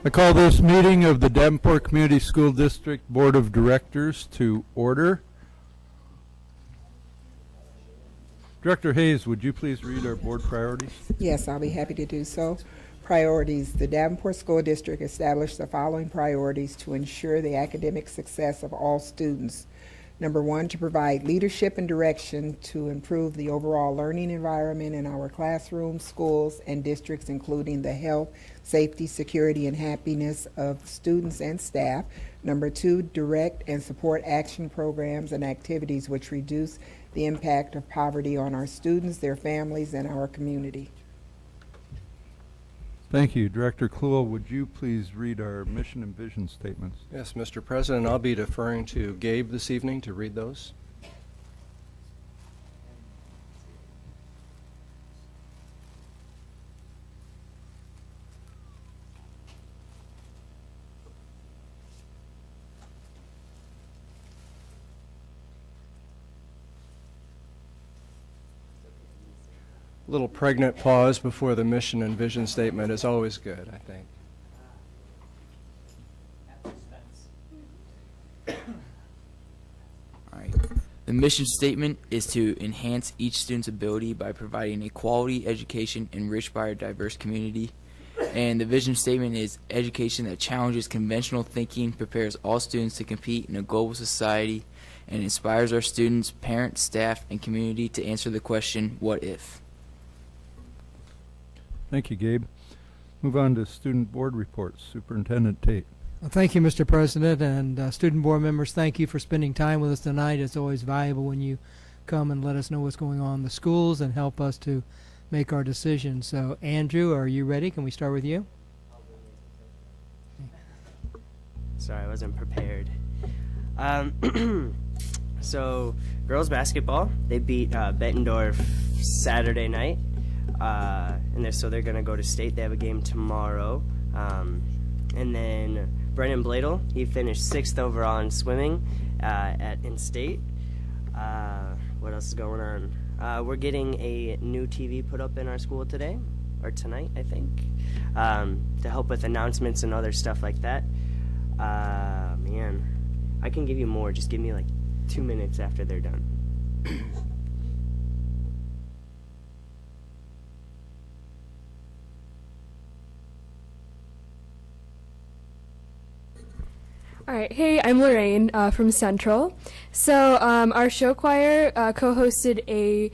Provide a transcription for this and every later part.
I call this meeting of the Davenport Community School District Board of Directors to order. Director Hayes, would you please read our board priorities? Yes, I'll be happy to do so. Priorities. The Davenport School District established the following priorities to ensure the academic success of all students. Number one, to provide leadership and direction to improve the overall learning environment in our classrooms, schools, and districts, including the health, safety, security, and happiness of students and staff. Number two, direct and support action programs and activities which reduce the impact of poverty on our students, their families, and our community. Thank you. Director Kluhl, would you please read our mission and vision statements? Yes, Mr. President, I'll be deferring to Gabe this evening to read those. Little pregnant pause before the mission and vision statement is always good, I think. All right. The mission statement is to enhance each student's ability by providing a quality education enriched by our diverse community. And the vision statement is education that challenges conventional thinking, prepares all students to compete in a global society, and inspires our students, parents, staff, and community to answer the question, what if? Thank you, Gabe. Move on to student board reports. Superintendent Tate. Well, thank you, Mr. President, and student board members, thank you for spending time with us tonight. It's always valuable when you come and let us know what's going on in the schools and help us to make our decisions. So, Andrew, are you ready? Can we start with you? Sorry, I wasn't prepared. So, girls basketball, they beat Bettendorf Saturday night. So they're going to go to state. They have a game tomorrow. And then Brennan Bladel, he finished 6th overall in swimming in state. What else is going on? We're getting a new TV put up in our school today, or tonight, I think, to help with announcements and other stuff like that. Man, I can give you more. Just give me like 2 minutes after they're done. All right, hey, I'm Lorraine from Central. So our show choir co-hosted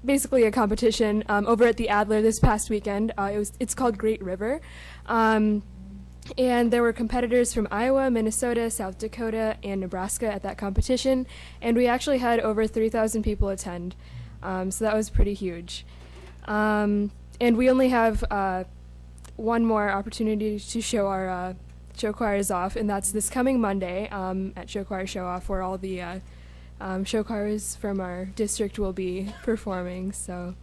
basically a competition over at the Adler this past weekend. It's called Great River. And there were competitors from Iowa, Minnesota, South Dakota, and Nebraska at that competition. And we actually had over 3,000 people attend. So that was pretty huge. And we only have one more opportunity to show our show choirs off, and that's this coming Monday at Show Choir Show Off, where all the show choirs from our district will be performing. So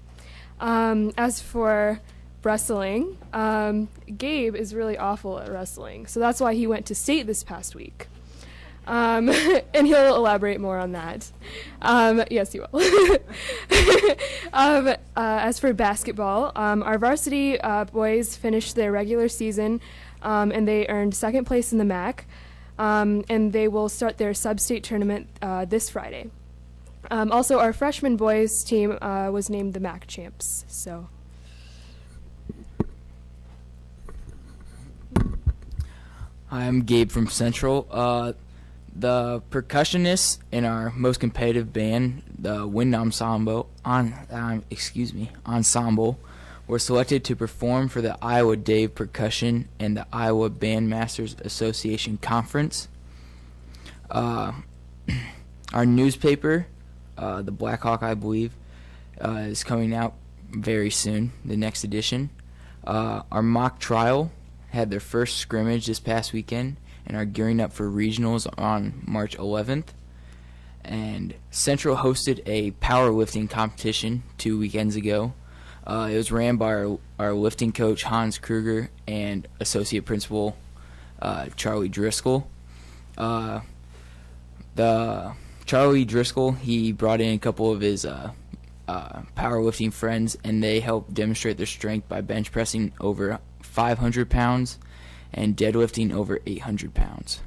as for wrestling, Gabe is really awful at wrestling, so that's why he went to state this past week. And he'll elaborate more on that. Yes, he will. As for basketball, our varsity boys finished their regular season, and they earned 2nd place in the MAC, and they will start their sub-state tournament this Friday. Also, our freshman boys team was named the MAC champs. So. I'm Gabe from Central. The percussionists in our most competitive band, the Wind Ensemble, were selected to perform for the Iowa Dave Percussion and the Iowa Bandmasters Association Conference. Our newspaper, the Black Hawk, I believe, is coming out very soon, the next edition. Our mock trial had their first scrimmage this past weekend and are gearing up for regionals on March 11th. And Central hosted a powerlifting competition 2 weekends ago. It was ran by our lifting coach, Hans Kruger, and associate principal, Charlie Driscoll. Charlie Driscoll, he brought in a couple of his powerlifting friends, and they helped demonstrate their strength by bench pressing over 500 pounds and deadlifting over 800 pounds.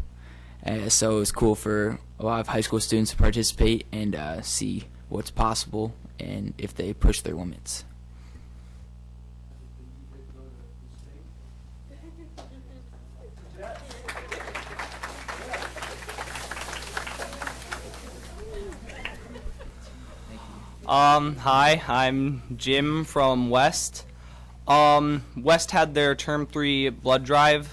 So it was cool for a lot of high school students to participate and see what's possible and if they push their limits. Hi, I'm Jim from West. West had their term 3 blood drive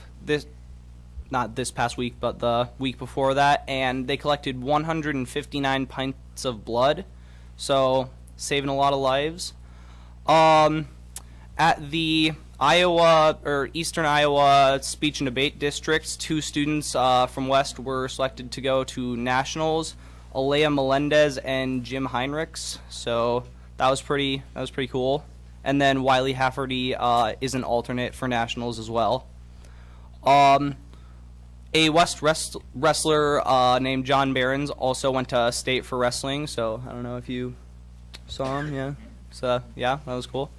not this past week, but the week before that, and they collected 159 pints of blood, so saving a lot of lives. At the Iowa or Eastern Iowa Speech and Debate Districts, 2 students from West were selected to go to nationals. Alea Melendez and Jim Heinrichs, so that was pretty cool. And then Wiley Hafferty is an alternate for nationals as well. A West wrestler named John Behrens also went to state for wrestling, so I don't know if you saw him. Yeah, so yeah, that was cool.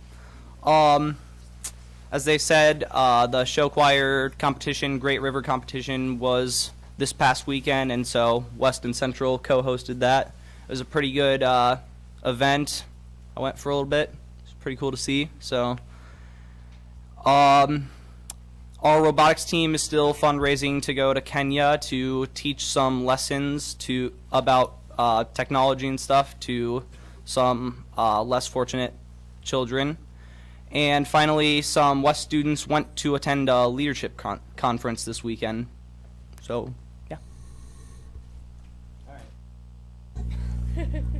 As they said, the show choir competition, Great River competition, was this past weekend, and so West and Central co-hosted that. It was a pretty good event. I went for a little bit. It's pretty cool to see. So, our robotics team is still fundraising to go to Kenya to teach some lessons about technology and stuff to some less fortunate children. And finally, some West students went to attend a leadership conference this weekend. So, yeah.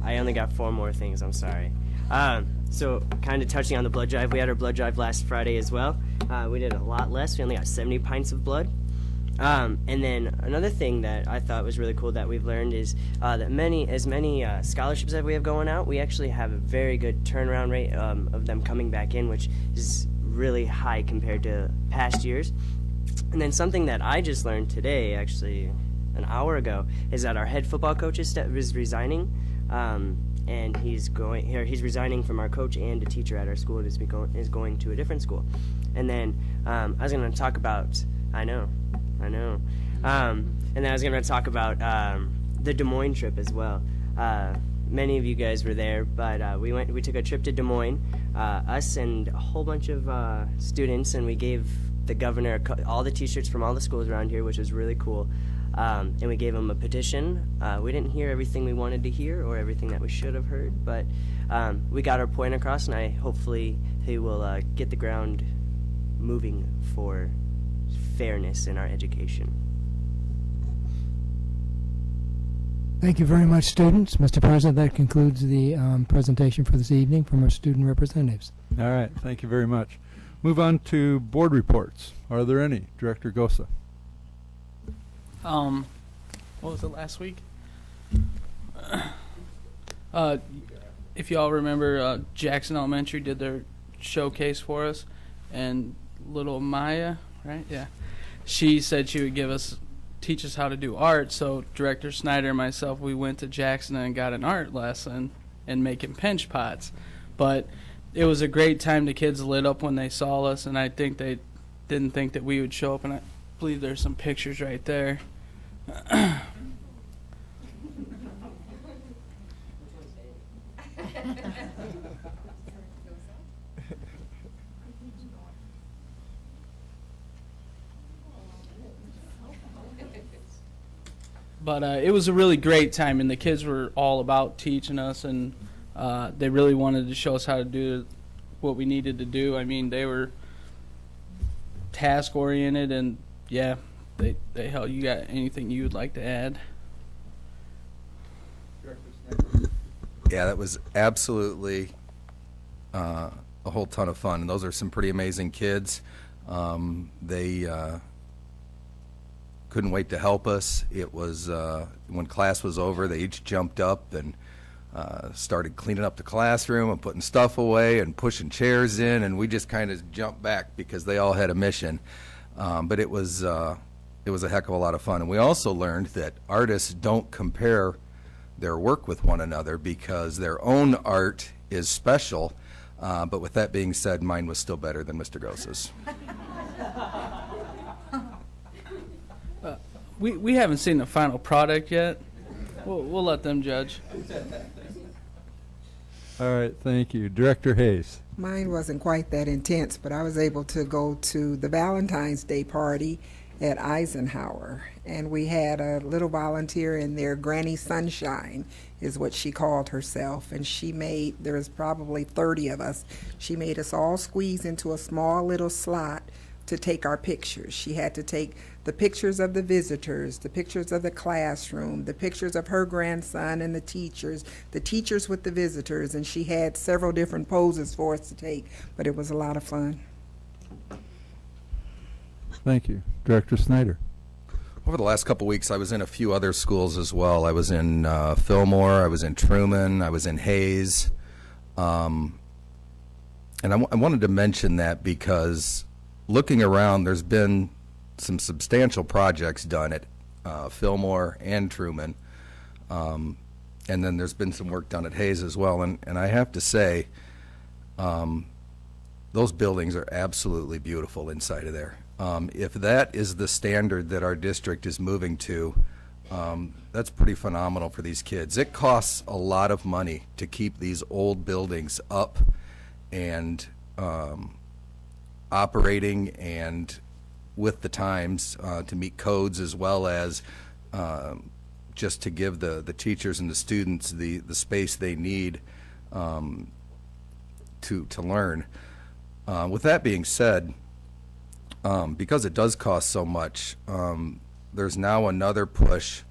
I only got 4 more things, I'm sorry. So kind of touching on the blood drive, we had our blood drive last Friday as well. We did a lot less. We only got 70 pints of blood. And then another thing that I thought was really cool that we've learned is that as many scholarships that we have going out, we actually have a very good turnaround rate of them coming back in, which is really high compared to past years. And then something that I just learned today, actually an hour ago, is that our head football coach is resigning. And he's resigning from our coach and a teacher at our school and is going to a different school. And then I was going to talk about, I know. And then I was going to talk about the Des Moines trip as well. Many of you guys were there, but we took a trip to Des Moines, us and a whole bunch of students, and we gave the governor all the t-shirts from all the schools around here, which was really cool. And we gave him a petition. We didn't hear everything we wanted to hear or everything that we should have heard, but we got our point across, and hopefully he will get the ground moving for fairness in our education. Thank you very much, students. Mr. President, that concludes the presentation for this evening from our student representatives. All right, thank you very much. Move on to board reports. Are there any? Director Gosa. What was it, last week? If y'all remember, Jackson Elementary did their showcase for us, and little Maya, right? Yeah. She said she would teach us how to do art, so Director Snyder and myself, we went to Jackson and got an art lesson and making pinch pots. But it was a great time. The kids lit up when they saw us, and I think they didn't think that we would show up, and I believe there's some pictures right there. But it was a really great time, and the kids were all about teaching us, and they really wanted to show us how to do what we needed to do. I mean, they were task-oriented, and yeah, they helped. You got anything you would like to add? Yeah, that was absolutely a whole ton of fun. And those are some pretty amazing kids. They couldn't wait to help us. It was when class was over, they each jumped up and started cleaning up the classroom and putting stuff away and pushing chairs in, and we just kind of jumped back because they all had a mission. But it was a heck of a lot of fun. And we also learned that artists don't compare their work with one another because their own art is special. But with that being said, mine was still better than Mr. Gosa's. we haven't seen the final product yet. We'll let them judge. All right, thank you. Director Hayes. Mine wasn't quite that intense, but I was able to go to the Valentine's Day party at Eisenhower, and we had a little volunteer in there. Granny Sunshine is what she called herself, and there was probably 30 of us. She made us all squeeze into a small little slot to take our pictures. She had to take the pictures of the visitors, the pictures of the classroom, the pictures of her grandson and the teachers with the visitors, and she had several different poses for us to take, but it was a lot of fun. Thank you. Director Snyder. Over the last couple weeks, I was in a few other schools as well. I was in Fillmore, I was in Truman, I was in Hayes. And I wanted to mention that because looking around, there's been some substantial projects done at Fillmore and Truman. And then there's been some work done at Hayes as well. And I have to say, those buildings are absolutely beautiful inside of there. If that is the standard that our district is moving to, that's pretty phenomenal for these kids. It costs a lot of money to keep these old buildings up and operating and with the times to meet codes, as well as just to give the teachers and the students the space they need to learn. With that being said, because it does cost so much, there's now another push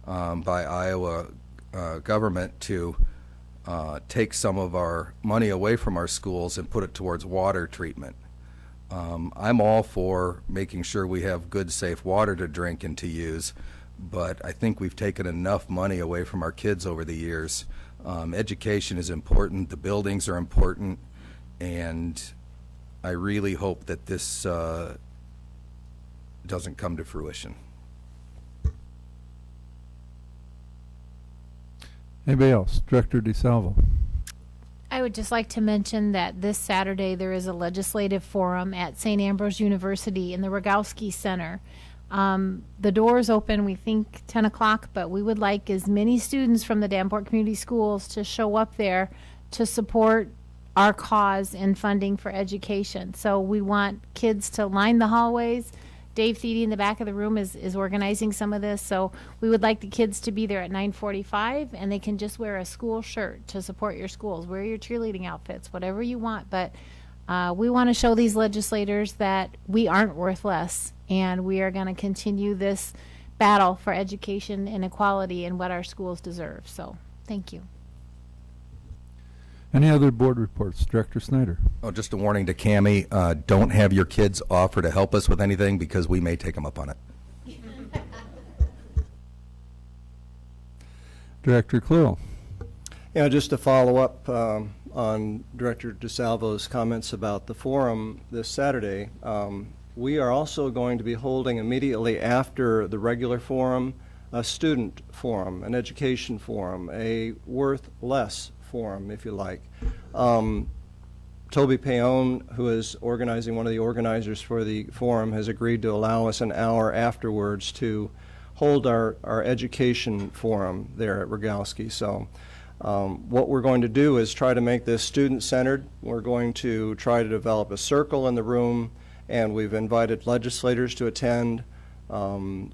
by Iowa government to take some of our money away from our schools and put it towards water treatment. I'm all for making sure we have good, safe water to drink and to use, but I think we've taken enough money away from our kids over the years. Education is important, the buildings are important, and I really hope that this doesn't come to fruition. Anybody else? Director DeSalvo. I would just like to mention that this Saturday there is a legislative forum at St. Ambrose University in the Rogowski Center. The doors open, we think, 10 o'clock, but we would like as many students from the Davenport Community Schools to show up there to support our cause in funding for education. So we want kids to line the hallways. Dave Thiede in the back of the room is organizing some of this, so we would like the kids to be there at 9:45, and they can just wear a school shirt to support your schools. Wear your cheerleading outfits, whatever you want, but we want to show these legislators that we aren't worth less, and we are going to continue this battle for education and equality and what our schools deserve. So thank you. Any other board reports? Director Snyder. Oh, just a warning to Cammie, don't have your kids offer to help us with anything because we may take them up on it. Director Cluel. Yeah, just to follow up on Director DeSalvo's comments about the forum this Saturday, we are also going to be holding immediately after the regular forum a student forum, an education forum, a worth less forum, if you like. Toby Paone, who is organizing, one of the organizers for the forum, has agreed to allow us an hour afterwards to hold our education forum there at Rogowski. So what we're going to do is try to make this student-centered. We're going to try to develop a circle in the room, and we've invited legislators to attend.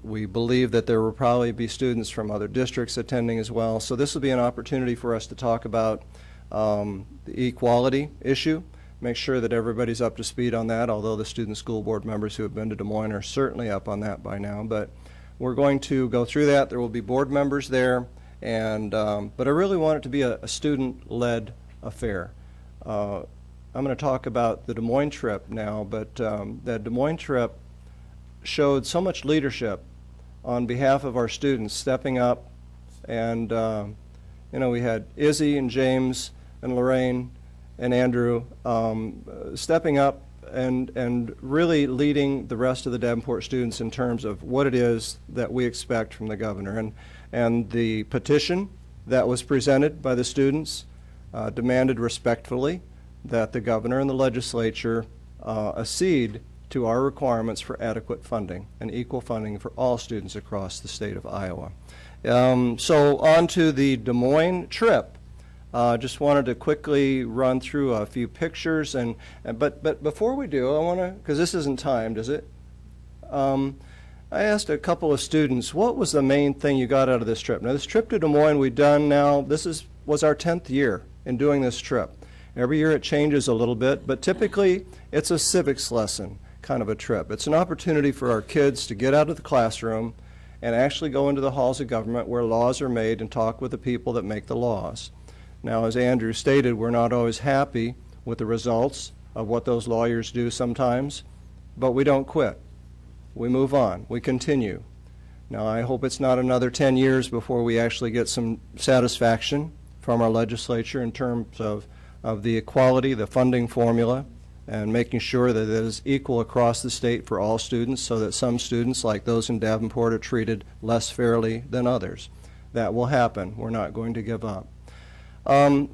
We believe that there will probably be students from other districts attending as well. So this will be an opportunity for us to talk about the equality issue, make sure that everybody's up to speed on that, although the student school board members who have been to Des Moines are certainly up on that by now. But we're going to go through that. There will be board members there, and but I really want it to be a student-led affair. I'm going to talk about the Des Moines trip now, but that Des Moines trip showed so much leadership on behalf of our students, stepping up, and we had Izzy and James and Lorraine and Andrew stepping up and really leading the rest of the Davenport students in terms of what it is that we expect from the governor. And the petition that was presented by the students demanded respectfully that the governor and the legislature accede to our requirements for adequate funding and equal funding for all students across the state of Iowa. So on to the Des Moines trip. Just wanted to quickly run through a few pictures, but before we do, I want to, because this isn't timed, is it? I asked a couple of students, what was the main thing you got out of this trip? Now, this trip to Des Moines we've done now, was our 10th year in doing this trip. Every year it changes a little bit, but typically it's a civics lesson kind of a trip. It's an opportunity for our kids to get out of the classroom and actually go into the halls of government where laws are made and talk with the people that make the laws. Now, as Andrew stated, we're not always happy with the results of what those lawyers do sometimes, but we don't quit. We move on. We continue. Now, I hope it's not another 10 years before we actually get some satisfaction from our legislature in terms of the equality, the funding formula, and making sure that it is equal across the state for all students so that some students, like those in Davenport, are treated less fairly than others. That will happen. We're not going to give up. But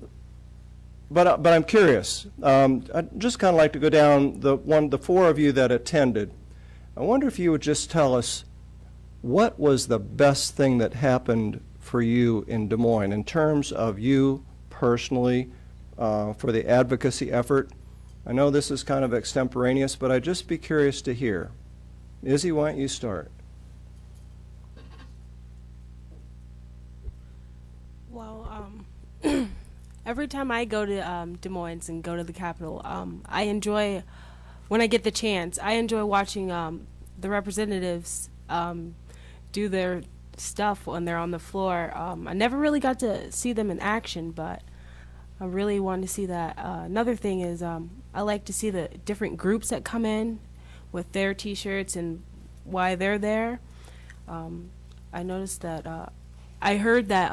I'm curious. I'd just kind of like to go down the four of you that attended. I wonder if you would just tell us what was the best thing that happened for you in Des Moines in terms of you personally for the advocacy effort. I know this is kind of extemporaneous, but I'd just be curious to hear. Izzy, why don't you start? Well, every time I go to Des Moines and go to the Capitol, I enjoy, when I get the chance, I enjoy watching the representatives do their stuff when they're on the floor. I never really got to see them in action, but I really want to see that. Another thing is I like to see the different groups that come in with their T-shirts and why they're there. I noticed that I heard that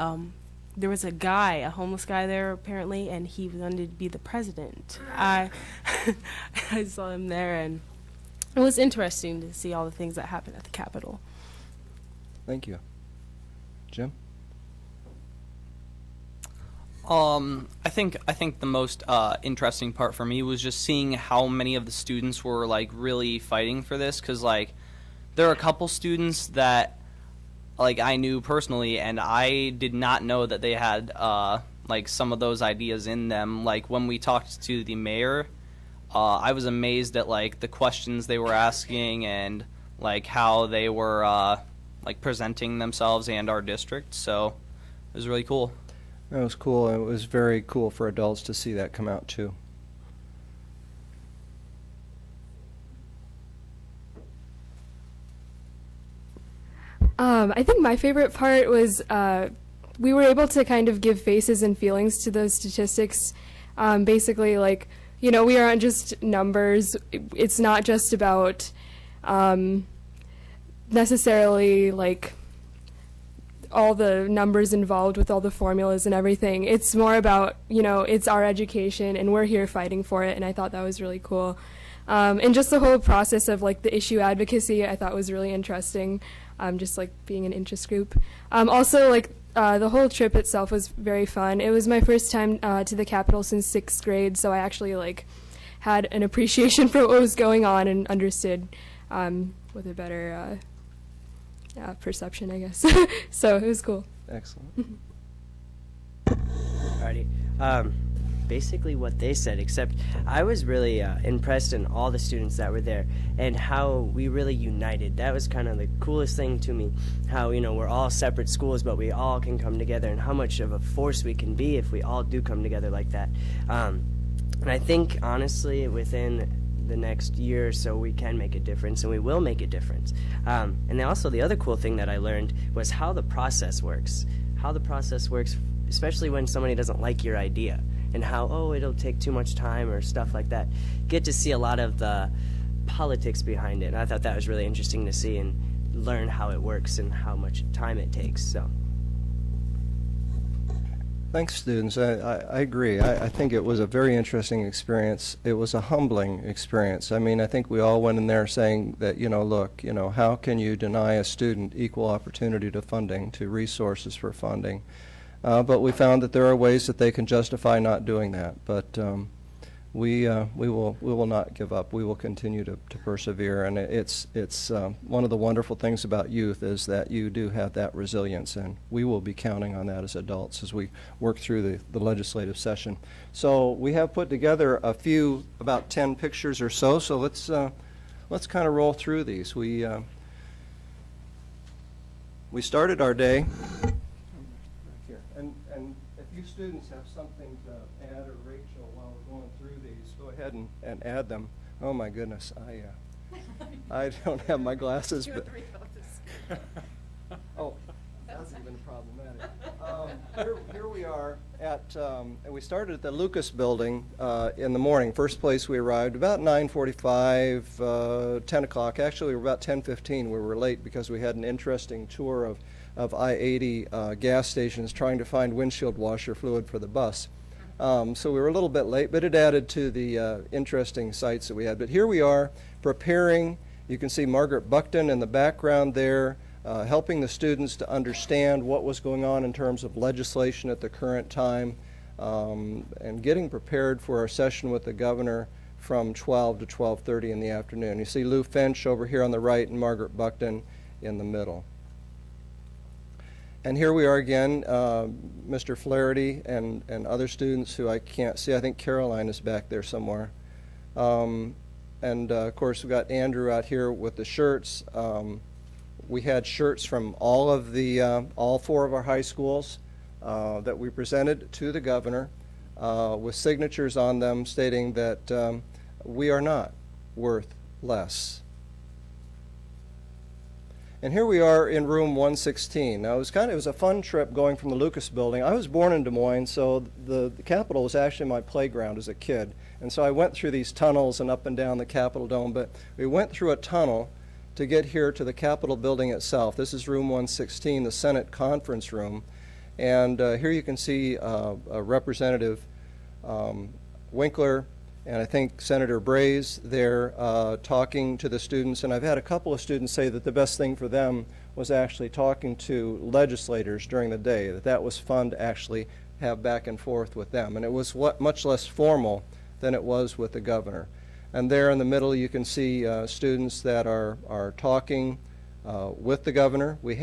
there was a homeless guy there apparently, and he wanted to be the president. I saw him there, and it was interesting to see all the things that happened at the Capitol. Thank you. Jim? I think the most interesting part for me was just seeing how many of the students were like really fighting for this, because like there are a couple students that like I knew personally, and I did not know that they had like some of those ideas in them. Like when we talked to the mayor, I was amazed at like the questions they were asking and like how they were like presenting themselves and our district. So it was really cool. That was cool. It was very cool for adults to see that come out too. I think my favorite part was we were able to kind of give faces and feelings to those statistics. Basically, like, you know, we aren't just numbers. It's not just about necessarily like all the numbers involved with all the formulas and everything. It's more about, you know, it's our education and we're here fighting for it, and I thought that was really cool. And just the whole process of like the issue advocacy I thought was really interesting, just like being an interest group. Also, like the whole trip itself was very fun. It was my first time to the Capitol since 6th grade, so I actually like had an appreciation for what was going on and understood with a better perception, I guess. So it was cool. Excellent. Alrighty. Basically what they said, except I was really impressed in all the students that were there and how we really united. That was kind of the coolest thing to me, how, you know, we're all separate schools, but we all can come together, and how much of a force we can be if we all do come together like that. And I think, honestly, within the next year or so, we can make a difference, and we will make a difference. And then also the other cool thing that I learned was how the process works. How the process works, especially when somebody doesn't like your idea, and how, oh, it'll take too much time or stuff like that. Get to see a lot of the politics behind it. And I thought that was really interesting to see and learn how it works and how much time it takes. So. Thanks, students. I agree. I think it was a very interesting experience. It was a humbling experience. I mean, I think we all went in there saying that, you know, look, you know, how can you deny a student equal opportunity to funding, to resources for funding? But we found that there are ways that they can justify not doing that. But we will not give up. We will continue to persevere, and it's one of the wonderful things about youth is that you do have that resilience, and we will be counting on that as adults as we work through the legislative session. So we have put together about 10 pictures or so. So let's kind of roll through these. We started our day here, and if you students have something to add, or Rachel, while we're going through these, go ahead and add them. Oh my goodness, I don't have my glasses, but oh, that's even problematic. Here we are at, and we started at the Lucas Building in the morning. First place we arrived about 9:45, 10 o'clock. Actually, we were about 10:15. We were late because we had an interesting tour of I-80 gas stations trying to find windshield washer fluid for the bus. So we were a little bit late, but it added to the interesting sights that we had. But here we are preparing. You can see Margaret Buckton in the background there, helping the students to understand what was going on in terms of legislation at the current time, and getting prepared for our session with the governor from 12 to 12:30 in the afternoon. You see Lou Finch over here on the right and Margaret Buckton in the middle. And here we are again, Mr. Flaherty and other students who I can't see. I think Caroline is back there somewhere. And of course, we've got Andrew out here with the shirts. We had shirts from all 4 of our high schools that we presented to the governor with signatures on them stating that we are not worth less. And here we are in room 116. Now it was a fun trip going from the Lucas Building. I was born in Des Moines, so the Capitol was actually my playground as a kid. And so I went through these tunnels and up and down the Capitol Dome, but we went through a tunnel to get here to the Capitol building itself. This is room 116, the Senate conference room. And here you can see Representative Winkler and I think Senator Braze there talking to the students. And I've had a couple of students say that the best thing for them was actually talking to legislators during the day, that was fun to actually have back and forth with them. And it was much less formal than it was with the governor. And there in the middle you can see students that are talking with the governor. We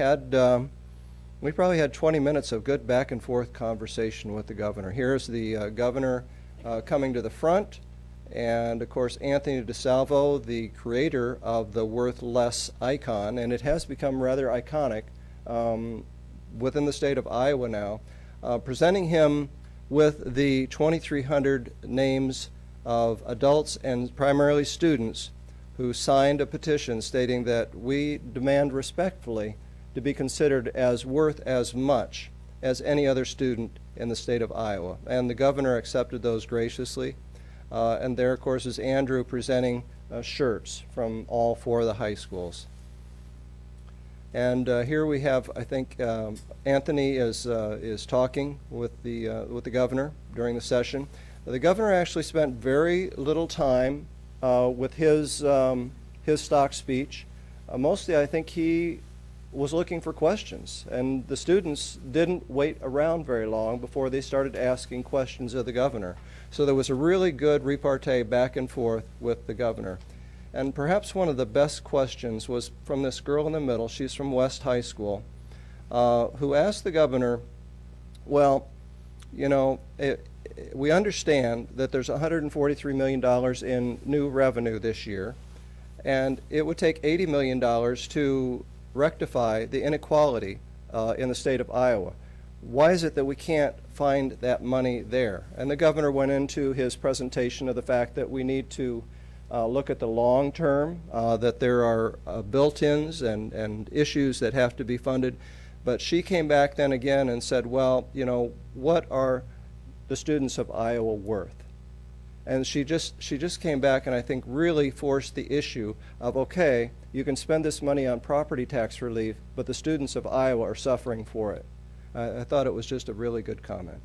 probably had 20 minutes of good back and forth conversation with the governor. Here's the governor coming to the front, and of course Anthony DeSalvo, the creator of the Worth Less icon, and it has become rather iconic within the state of Iowa now, presenting him with the 2,300 names of adults and primarily students who signed a petition stating that we demand respectfully to be considered as worth as much as any other student in the state of Iowa. And the governor accepted those graciously. And there, of course, is Andrew presenting shirts from all 4 of the high schools. And here we have, I think, Anthony is talking with the governor during the session. The governor actually spent very little time with his stock speech. Mostly, I think he was looking for questions, and the students didn't wait around very long before they started asking questions of the governor. So there was a really good repartee back and forth with the governor. And perhaps one of the best questions was from this girl in the middle. She's from West High School, who asked the governor, well, you know, we understand that there's $143 million in new revenue this year, and it would take $80 million to rectify the inequality in the state of Iowa. Why is it that we can't find that money there? And the governor went into his presentation of the fact that we need to look at the long term, that there are built-ins and issues that have to be funded. But she came back then again and said, well, you know, what are the students of Iowa worth? And she just came back and I think really forced the issue of, okay, you can spend this money on property tax relief, but the students of Iowa are suffering for it. I thought it was just a really good comment.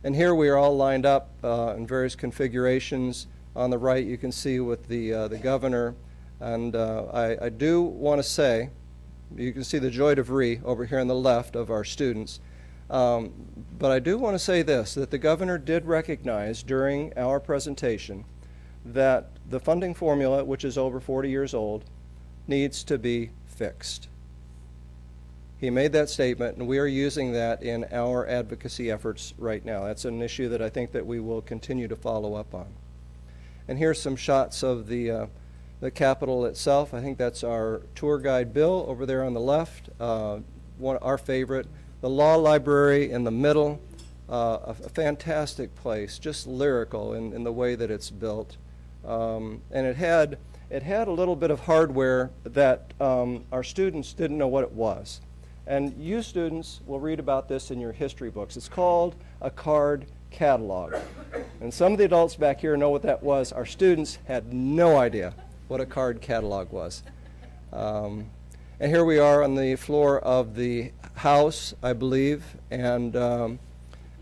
And here we are all lined up in various configurations. On the right you can see with the governor. And I do want to say, you can see the joie de vivre over here on the left of our students. But I do want to say this, that the governor did recognize during our presentation that the funding formula, which is over 40 years old, needs to be fixed. He made that statement, and we are using that in our advocacy efforts right now. That's an issue that I think that we will continue to follow up on. And here's some shots of the Capitol itself. I think that's our tour guide Bill over there on the left, our favorite. The law library in the middle, a fantastic place, just lyrical in the way that it's built. And it had a little bit of hardware that our students didn't know what it was. And you students will read about this in your history books. It's called a card catalog. And some of the adults back here know what that was. Our students had no idea what a card catalog was. And here we are on the floor of the House, I believe, and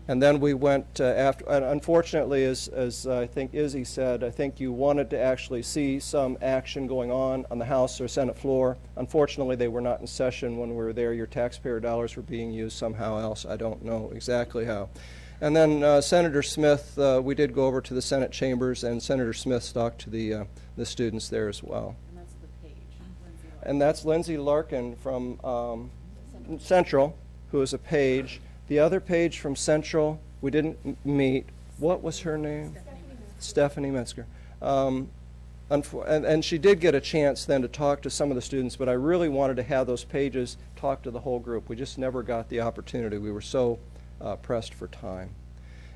then we went after. And unfortunately, as I think Izzy said, I think you wanted to actually see some action going on the House or Senate floor. Unfortunately, they were not in session when we were there. Your taxpayer dollars were being used somehow else. I don't know exactly how. And then Senator Smith, we did go over to the Senate chambers, and Senator Smith talked to the students there as well. And that's the page. And that's Lindsay Larkin from Central, who is a page. The other page from Central, we didn't meet. What was her name? Stephanie Metzger. And she did get a chance then to talk to some of the students, but I really wanted to have those pages talk to the whole group. We just never got the opportunity. We were so pressed for time.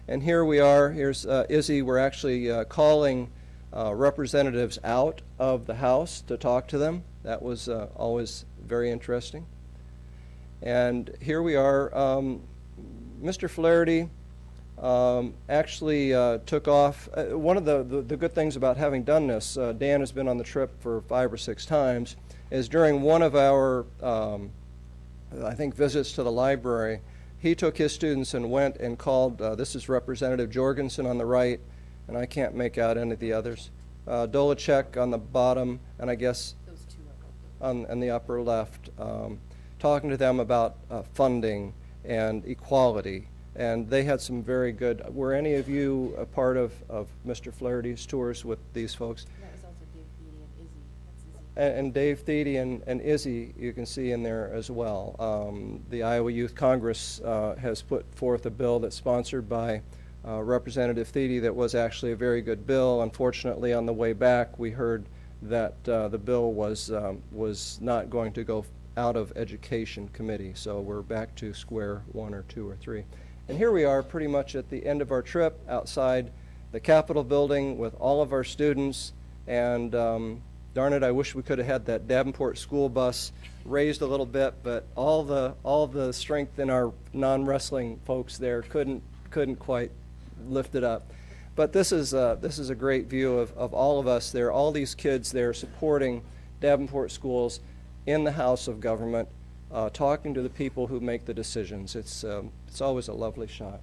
And here we are. Here's Izzy. We're actually calling representatives out of the House to talk to them. That was always very interesting. And here we are. Mr. Flaherty actually took off. One of the good things about having done this, Dan has been on the trip for 5 or 6 times, is during one of our, I think, visits to the library, he took his students and went and called, this is Representative Jorgensen on the right, and I can't make out any of the others. Dolacek on the bottom, and I guess Those two are on the upper left, talking to them about funding and equality. And they had some very good, were any of you a part of Mr. Flaherty's tours with these folks? That was also Dave Beatty and Izzy. That's Izzy. And Dave Thede and Izzy, you can see in there as well. The Iowa Youth Congress has put forth a bill that's sponsored by Representative Thede that was actually a very good bill. Unfortunately, on the way back, we heard that the bill was not going to go out of Education Committee, so we're back to square 1 or 2 or 3. And here we are pretty much at the end of our trip outside the Capitol building with all of our students, and darn it, I wish we could have had that Davenport school bus raised a little bit, but all the strength in our non-wrestling folks there couldn't quite lift it up. But this is a great view of all of us there, all these kids there supporting Davenport schools in the House of Government, talking to the people who make the decisions. It's always a lovely shot.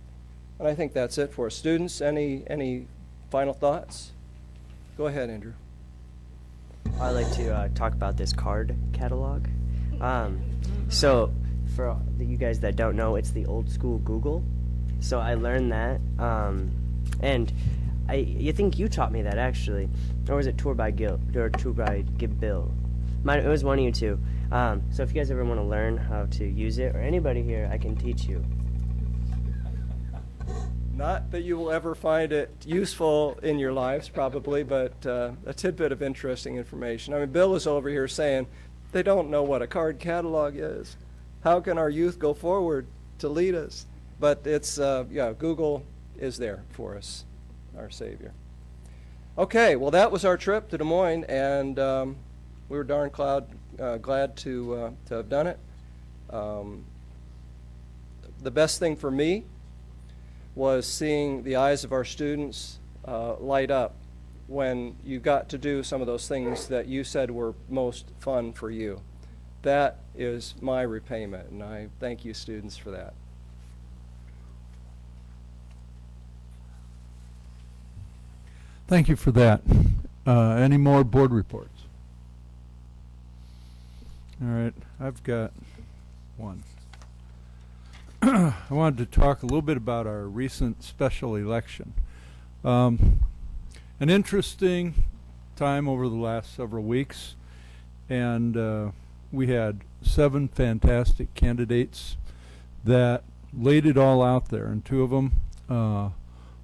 And I think that's it for us. Students, any final thoughts? Go ahead, Andrew. I'd like to talk about this card catalog. So for you guys that don't know, it's the old school Google. So I learned that, and you think you taught me that actually, or was it Tour by Bill? It was one of you two. So if you guys ever want to learn how to use it, or anybody here, I can teach you. Not that you will ever find it useful in your lives, probably, but a tidbit of interesting information. I mean, Bill is over here saying they don't know what a card catalog is. How can our youth go forward to lead us? But it's, Google is there for us, our savior. Okay, well, that was our trip to Des Moines, and we were darn glad to have done it. The best thing for me was seeing the eyes of our students light up when you got to do some of those things that you said were most fun for you. That is my repayment, and I thank you, students, for that. Thank you for that. Any more board reports? All right, I've got one. I wanted to talk a little bit about our recent special election. An interesting time over the last several weeks, and we had 7 fantastic candidates that laid it all out there, and 2 of them are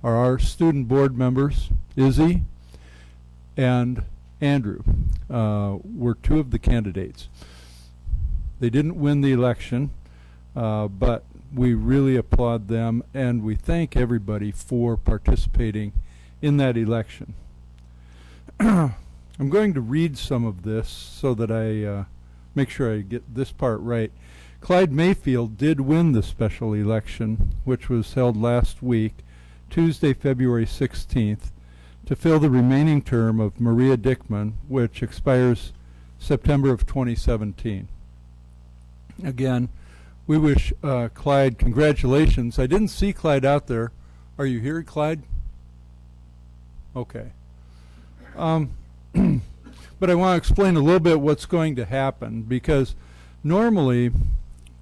our student board members, Izzy and Andrew, were 2 of the candidates. They didn't win the election, but we really applaud them, and we thank everybody for participating in that election. I'm going to read some of this so that I make sure I get this part right. Clyde Mayfield did win the special election, which was held last week, Tuesday, February 16th, to fill the remaining term of Maria Dickman, which expires September of 2017. Again, we wish Clyde congratulations. I didn't see Clyde out there. Are you here, Clyde? Okay. But I want to explain a little bit what's going to happen, because normally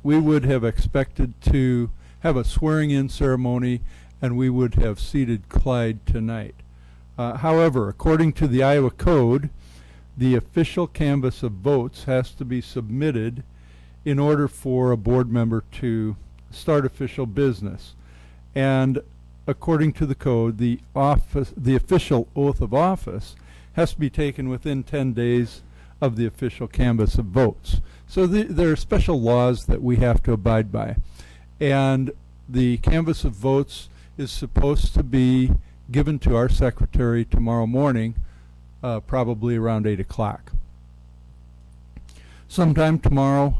we would have expected to have a swearing-in ceremony and we would have seated Clyde tonight. However, according to the Iowa Code, the official canvass of votes has to be submitted in order for a board member to start official business. And according to the code, the official oath of office has to be taken within 10 days of the official canvass of votes. So there are special laws that we have to abide by. And the canvass of votes is supposed to be given to our secretary tomorrow morning, probably around 8 o'clock. Sometime tomorrow,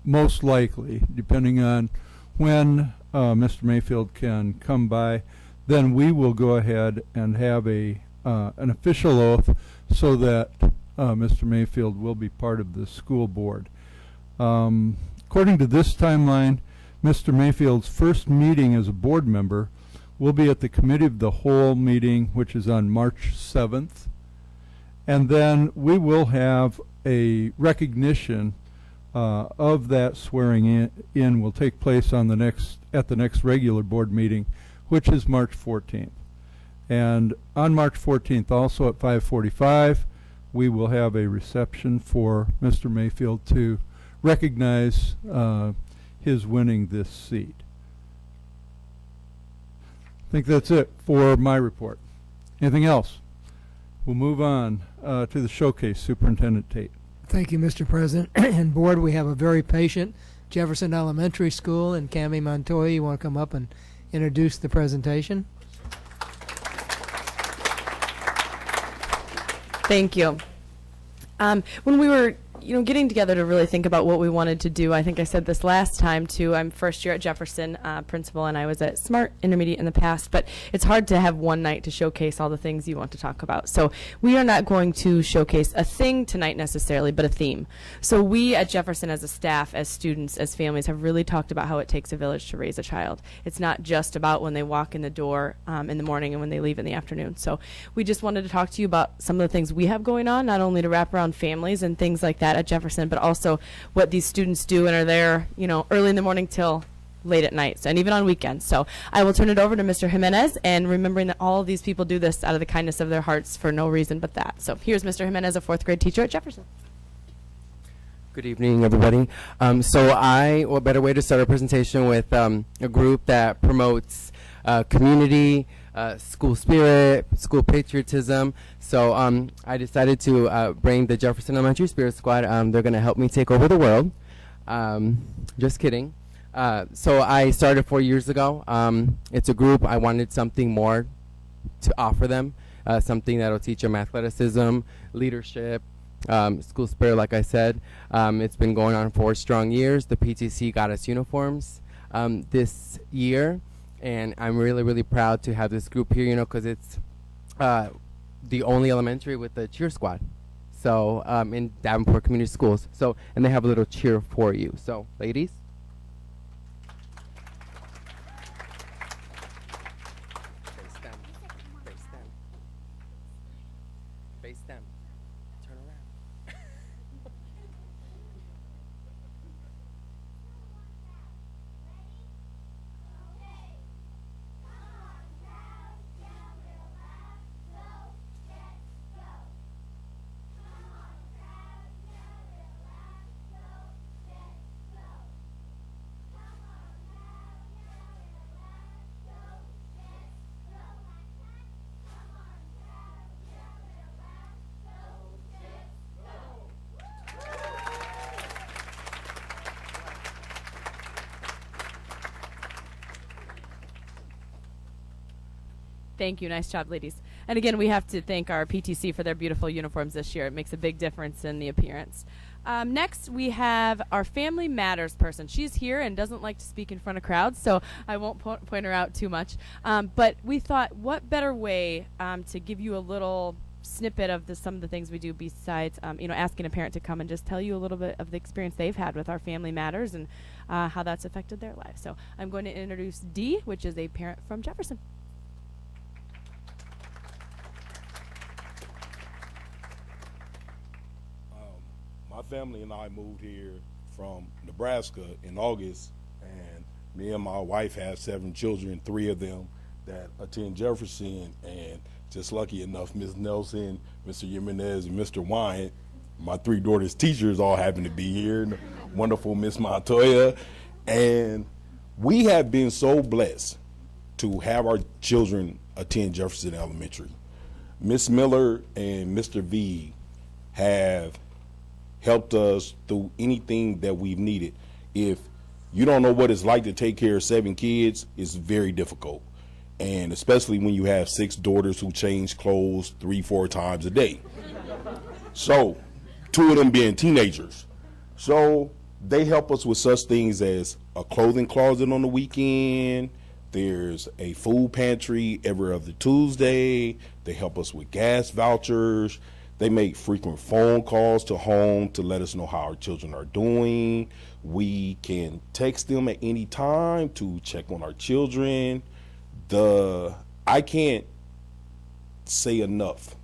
most likely, depending on when Mr. Mayfield can come by, then we will go ahead and have an official oath so that Mr. Mayfield will be part of the school board. According to this timeline, Mr. Mayfield's first meeting as a board member will be at the Committee of the Whole meeting, which is on March 7th. And then we will have a recognition of that swearing in will take place on at the next regular board meeting, which is March 14th. And on March 14th, also at 5:45, we will have a reception for Mr. Mayfield to recognize his winning this seat. I think that's it for my report. Anything else? We'll move on to the showcase. Superintendent Tate. Thank you, Mr. President. And board, we have a very patient Jefferson Elementary School, and Cami Montoya, you want to come up and introduce the presentation? Thank you. When we were getting together to really think about what we wanted to do, I think I said this last time too, I'm first year at Jefferson principal, and I was at Smart Intermediate in the past, but it's hard to have one night to showcase all the things you want to talk about. So we are not going to showcase a thing tonight necessarily, but a theme. So we at Jefferson as a staff, as students, as families have really talked about how it takes a village to raise a child. It's not just about when they walk in the door in the morning and when they leave in the afternoon. So we just wanted to talk to you about some of the things we have going on, not only to wrap around families and things like that at Jefferson, but also what these students do and are there, early in the morning till late at night, and even on weekends. So I will turn it over to Mr. Jimenez, and remembering that all of these people do this out of the kindness of their hearts for no reason but that. So here's Mr. Jimenez, a 4th grade teacher at Jefferson. Good evening, everybody. What better way to start a presentation with a group that promotes community, school spirit, school patriotism. So I decided to bring the Jefferson Elementary Spirit Squad. They're going to help me take over the world. Just kidding. So I started 4 years ago. It's a group. I wanted something more to offer them, something that will teach them athleticism, leadership, school spirit, like I said. It's been going on 4 strong years. The PTC got us uniforms this year. And I'm really, really proud to have this group here, because it's the only elementary with a cheer squad. So in Davenport Community Schools. So, and they have a little cheer for you. So, ladies. Face them. Face them. Face them. Turn around. Thank you. Nice job, ladies. And again, we have to thank our PTC for their beautiful uniforms this year. It makes a big difference in the appearance. Next, we have our Family Matters person. She's here and doesn't like to speak in front of crowds, so I won't point her out too much. But we thought, what better way to give you a little snippet of some of the things we do besides, asking a parent to come and just tell you a little bit of the experience they've had with our Family Matters and how that's affected their lives. So I'm going to introduce Dee, which is a parent from Jefferson. My family and I moved here from Nebraska in August, and me and my wife have 7 children, 3 of them that attend Jefferson, and just lucky enough, Ms. Nelson, Mr. Jimenez, and Mr. Wyatt, my 3 daughters' teachers all happen to be here, and wonderful Miss Montoya, and we have been so blessed to have our children attend Jefferson Elementary. Miss Miller and Mr. V have helped us through anything that we've needed. If you don't know what it's like to take care of 7 kids, it's very difficult. And especially when you have 6 daughters who change clothes 3-4 times a day. So, 2 of them being teenagers. So they help us with such things as a clothing closet on the weekend. There's a food pantry every other Tuesday. They help us with gas vouchers. They make frequent phone calls to home to let us know how our children are doing. We can text them at any time to check on our children. I can't say enough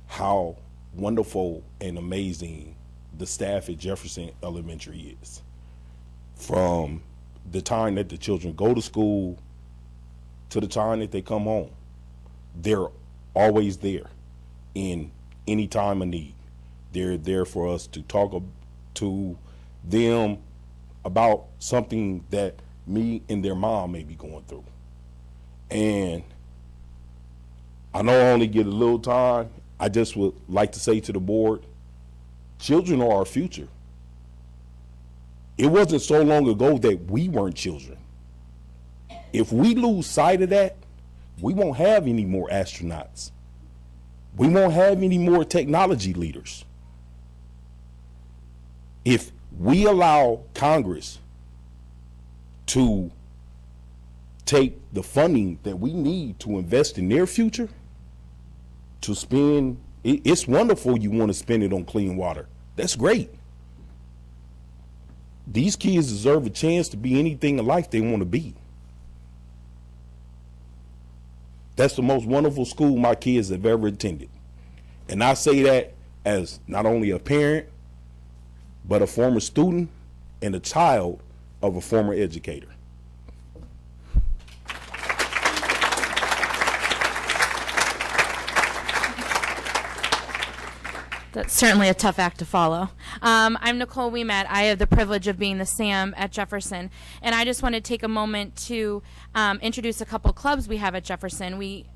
how wonderful and amazing the staff at Jefferson Elementary is. From the time that the children go to school to the time that they come home, they're always there. In any time of need, they're there for us to talk to them about something that me and their mom may be going through. And I know I only get a little time. I just would like to say to the board, children are our future. It wasn't so long ago that we weren't children. If we lose sight of that, we won't have any more astronauts. We won't have any more technology leaders. If we allow Congress to take the funding that we need to invest in their future, to spend, it's wonderful you want to spend it on clean water. That's great. These kids deserve a chance to be anything in life they want to be. That's the most wonderful school my kids have ever attended. And I say that as not only a parent, but a former student and a child of a former educator. That's certainly a tough act to follow. I'm Nicole Wiemat. I have the privilege of being the SAM at Jefferson. And I just want to take a moment to introduce a couple clubs we have at Jefferson. We,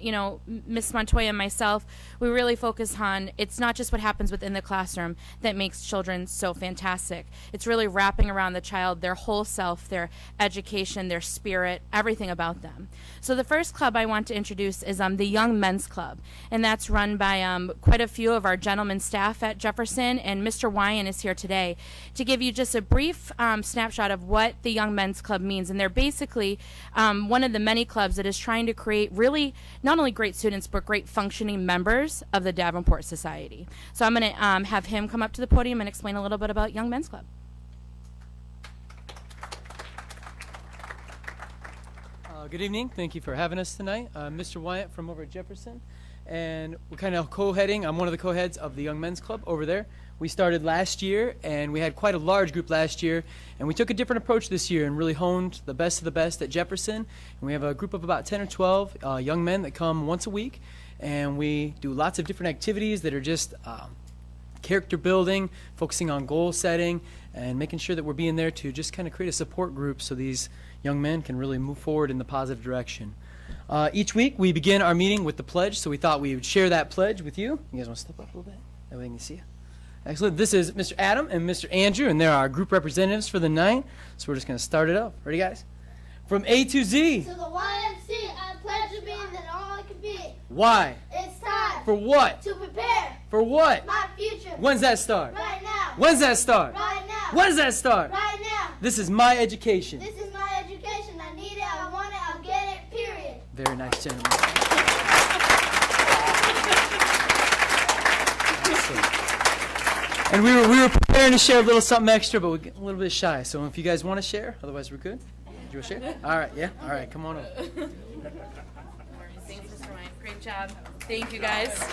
Ms. Montoya and myself, we really focus on, it's not just what happens within the classroom that makes children so fantastic. It's really wrapping around the child, their whole self, their education, their spirit, everything about them. So the first club I want to introduce is the Young Men's Club. And that's run by quite a few of our gentlemen staff at Jefferson, and Mr. Wyan is here today to give you just a brief snapshot of what the Young Men's Club means. And they're basically one of the many clubs that is trying to create really not only great students but great functioning members of the Davenport Society. So I'm going to have him come up to the podium and explain a little bit about Young Men's Club. Good evening. Thank you for having us tonight. Mr. Wyatt from over at Jefferson. And we're kind of co-heading. I'm one of the co-heads of the Young Men's Club over there. We started last year, and we had quite a large group last year, and we took a different approach this year and really honed the best of the best at Jefferson. And we have a group of about 10 or 12 young men that come once a week, and we do lots of different activities that are just character building, focusing on goal setting, and making sure that we're being there to just kind of create a support group so these young men can really move forward in the positive direction. Each week we begin our meeting with the pledge, so we thought we would share that pledge with you. You guys want to step up a little bit? That way we can see you. Excellent. This is Mr. Adam and Mr. Andrew, and they're our group representatives for the night. So we're just going to start it up. Ready, guys? From A to Z. To the YMC, I pledge to be an Why? It's time. For what? To prepare. For what? My future. When's that start? Right now. When's that start? Right now. When's that start? Right now. This is my education. This is my education. I need it. I want it. I'll get it. Period. Very nice, gentlemen. And we were preparing to share a little something extra, but we're getting a little bit shy. So if you guys want to share, otherwise we're good. Do you want to share? All right, yeah. All right, come on over. Thanks, Mr. Wyatt. Great job. Thank you, guys.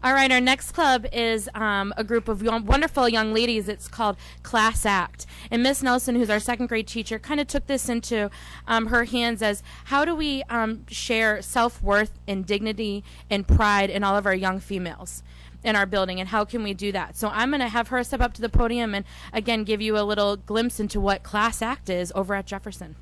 All right, our next club is a group of wonderful young ladies. It's called Class Act. And Miss Nelson, who's our second grade teacher, kind of took this into her hands as how do we share self-worth and dignity and pride in all of our young females in our building, and how can we do that? So I'm going to have her step up to the podium and, again, give you a little glimpse into what Class Act is over at Jefferson.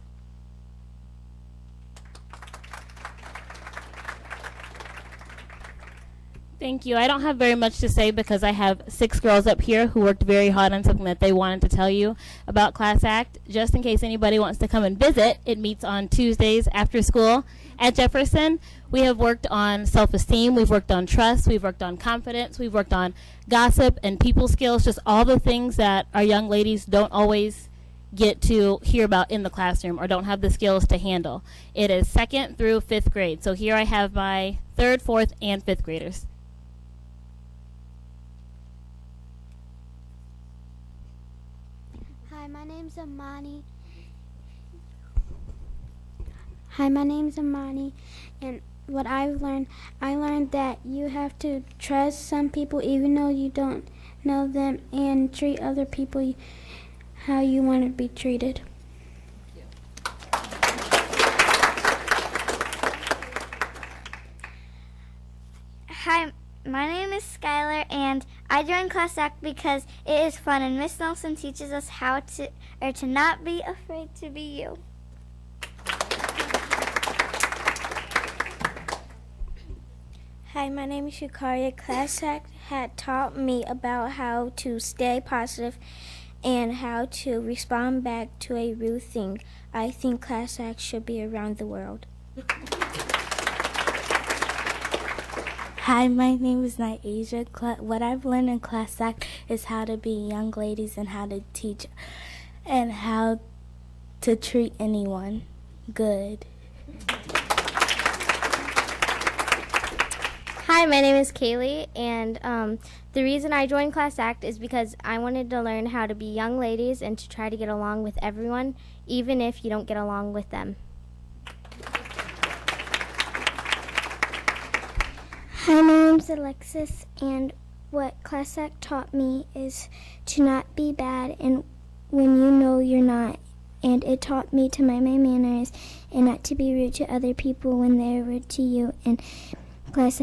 Thank you. I don't have very much to say because I have 6 girls up here who worked very hard on something that they wanted to tell you about Class Act. Just in case anybody wants to come and visit, it meets on Tuesdays after school at Jefferson. We have worked on self-esteem, we've worked on trust, we've worked on confidence, we've worked on gossip and people skills, just all the things that our young ladies don't always get to hear about in the classroom or don't have the skills to handle. It is 2nd through 5th grade. So here I have my 3rd, 4th, and 5th graders. Hi, my name's Amani. Hi, my name's Amani, and what I learned that you have to trust some people even though you don't know them, and treat other people how you want to be treated. Hi, my name is Skylar, and I joined Class Act because it is fun, and Miss Nelson teaches us how to not be afraid to be you. Hi, my name is Shikaria. Class Act had taught me about how to stay positive and how to respond back to a rude thing. I think Class Act should be around the world. Hi, my name is Nyasia. What I've learned in Class Act is how to be young ladies and how to teach and how to treat anyone good. Hi, my name is Kaylee, and the reason I joined Class Act is because I wanted to learn how to be young ladies and to try to get along with everyone, even if you don't get along with them. Hi, my name's Alexis, and what Class Act taught me is to not be bad and when you know you're not. And it taught me to mind my manners and not to be rude to other people when they're rude to you. And Class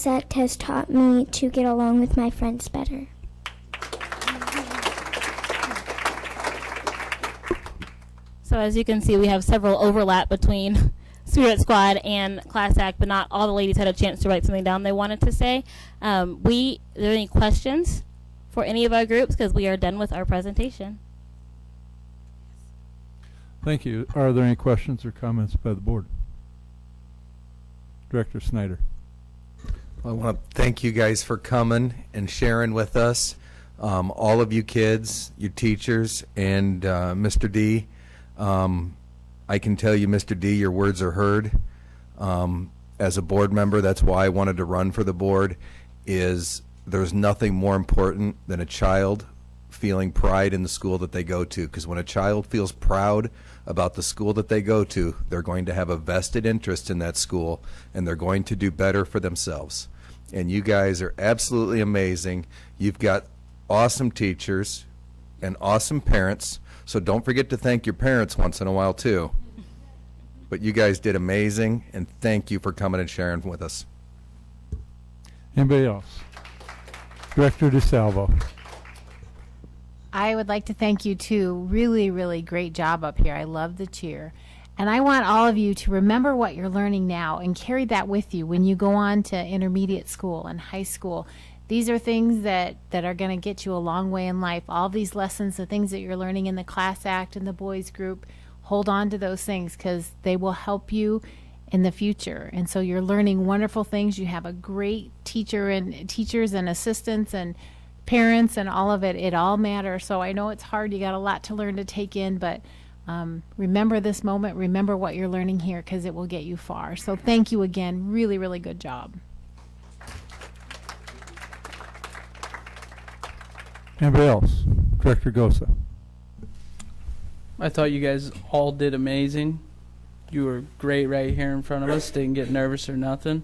Act has taught me to get along with my friends better. So as you can see, we have several overlap between Spirit Squad and Class Act, but not all the ladies had a chance to write something down they wanted to say. Are there any questions for any of our groups? Because we are done with our presentation. Thank you. Are there any questions or comments by the board? Director Snyder. I want to thank you guys for coming and sharing with us. All of you kids, your teachers, and Mr. D. I can tell you, Mr. D, your words are heard. As a board member, that's why I wanted to run for the board, is there's nothing more important than a child feeling pride in the school that they go to, because when a child feels proud about the school that they go to, they're going to have a vested interest in that school, and they're going to do better for themselves. And you guys are absolutely amazing. You've got awesome teachers and awesome parents, so don't forget to thank your parents once in a while too. But you guys did amazing, and thank you for coming and sharing with us. Anybody else? Director DeSalvo. I would like to thank you too. Really, really great job up here. I love the cheer. And I want all of you to remember what you're learning now and carry that with you when you go on to intermediate school and high school. These are things that are going to get you a long way in life. All these lessons, the things that you're learning in the Class Act and the boys group, hold on to those things because they will help you in the future. And so you're learning wonderful things. You have a great teacher and teachers and assistants and parents and all of it. It all matters. So I know it's hard. You got a lot to learn to take in, but remember this moment. Remember what you're learning here because it will get you far. So thank you again. Really, really good job. Anybody else? Director Gosa. I thought you guys all did amazing. You were great right here in front of us. Didn't get nervous or nothing.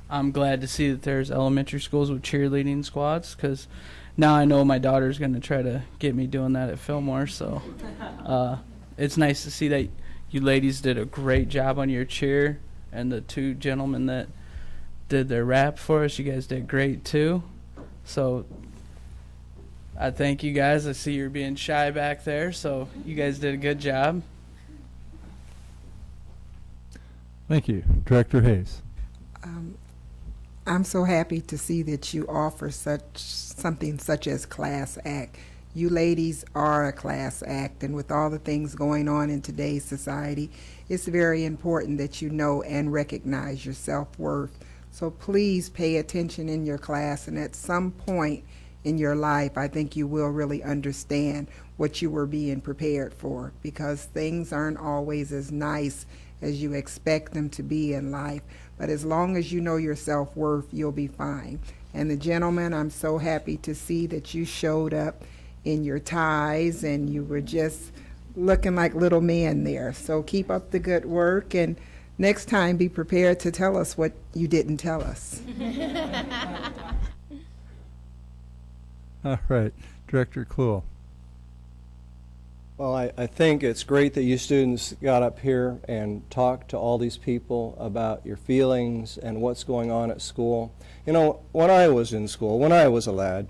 I'm glad to see that there's elementary schools with cheerleading squads because now I know my daughter's going to try to get me doing that at Fillmore. So it's nice to see that you ladies did a great job on your cheer, and the two gentlemen that did their rap for us, you guys did great too. So I thank you guys. I see you're being shy back there, so you guys did a good job. Thank you. Director Hayes. I'm so happy to see that you offer something such as Class Act. You ladies are a class act, and with all the things going on in today's society, it's very important that you know and recognize your self-worth. So please pay attention in your class, and at some point in your life, I think you will really understand what you were being prepared for, because things aren't always as nice as you expect them to be in life. But as long as you know your self-worth, you'll be fine. And the gentlemen, I'm so happy to see that you showed up in your ties and you were just looking like little men there. So keep up the good work, and next time be prepared to tell us what you didn't tell us. All right. Director Kluhl. Well, I think it's great that you students got up here and talked to all these people about your feelings and what's going on at school. You know, when I was in school, when I was a lad,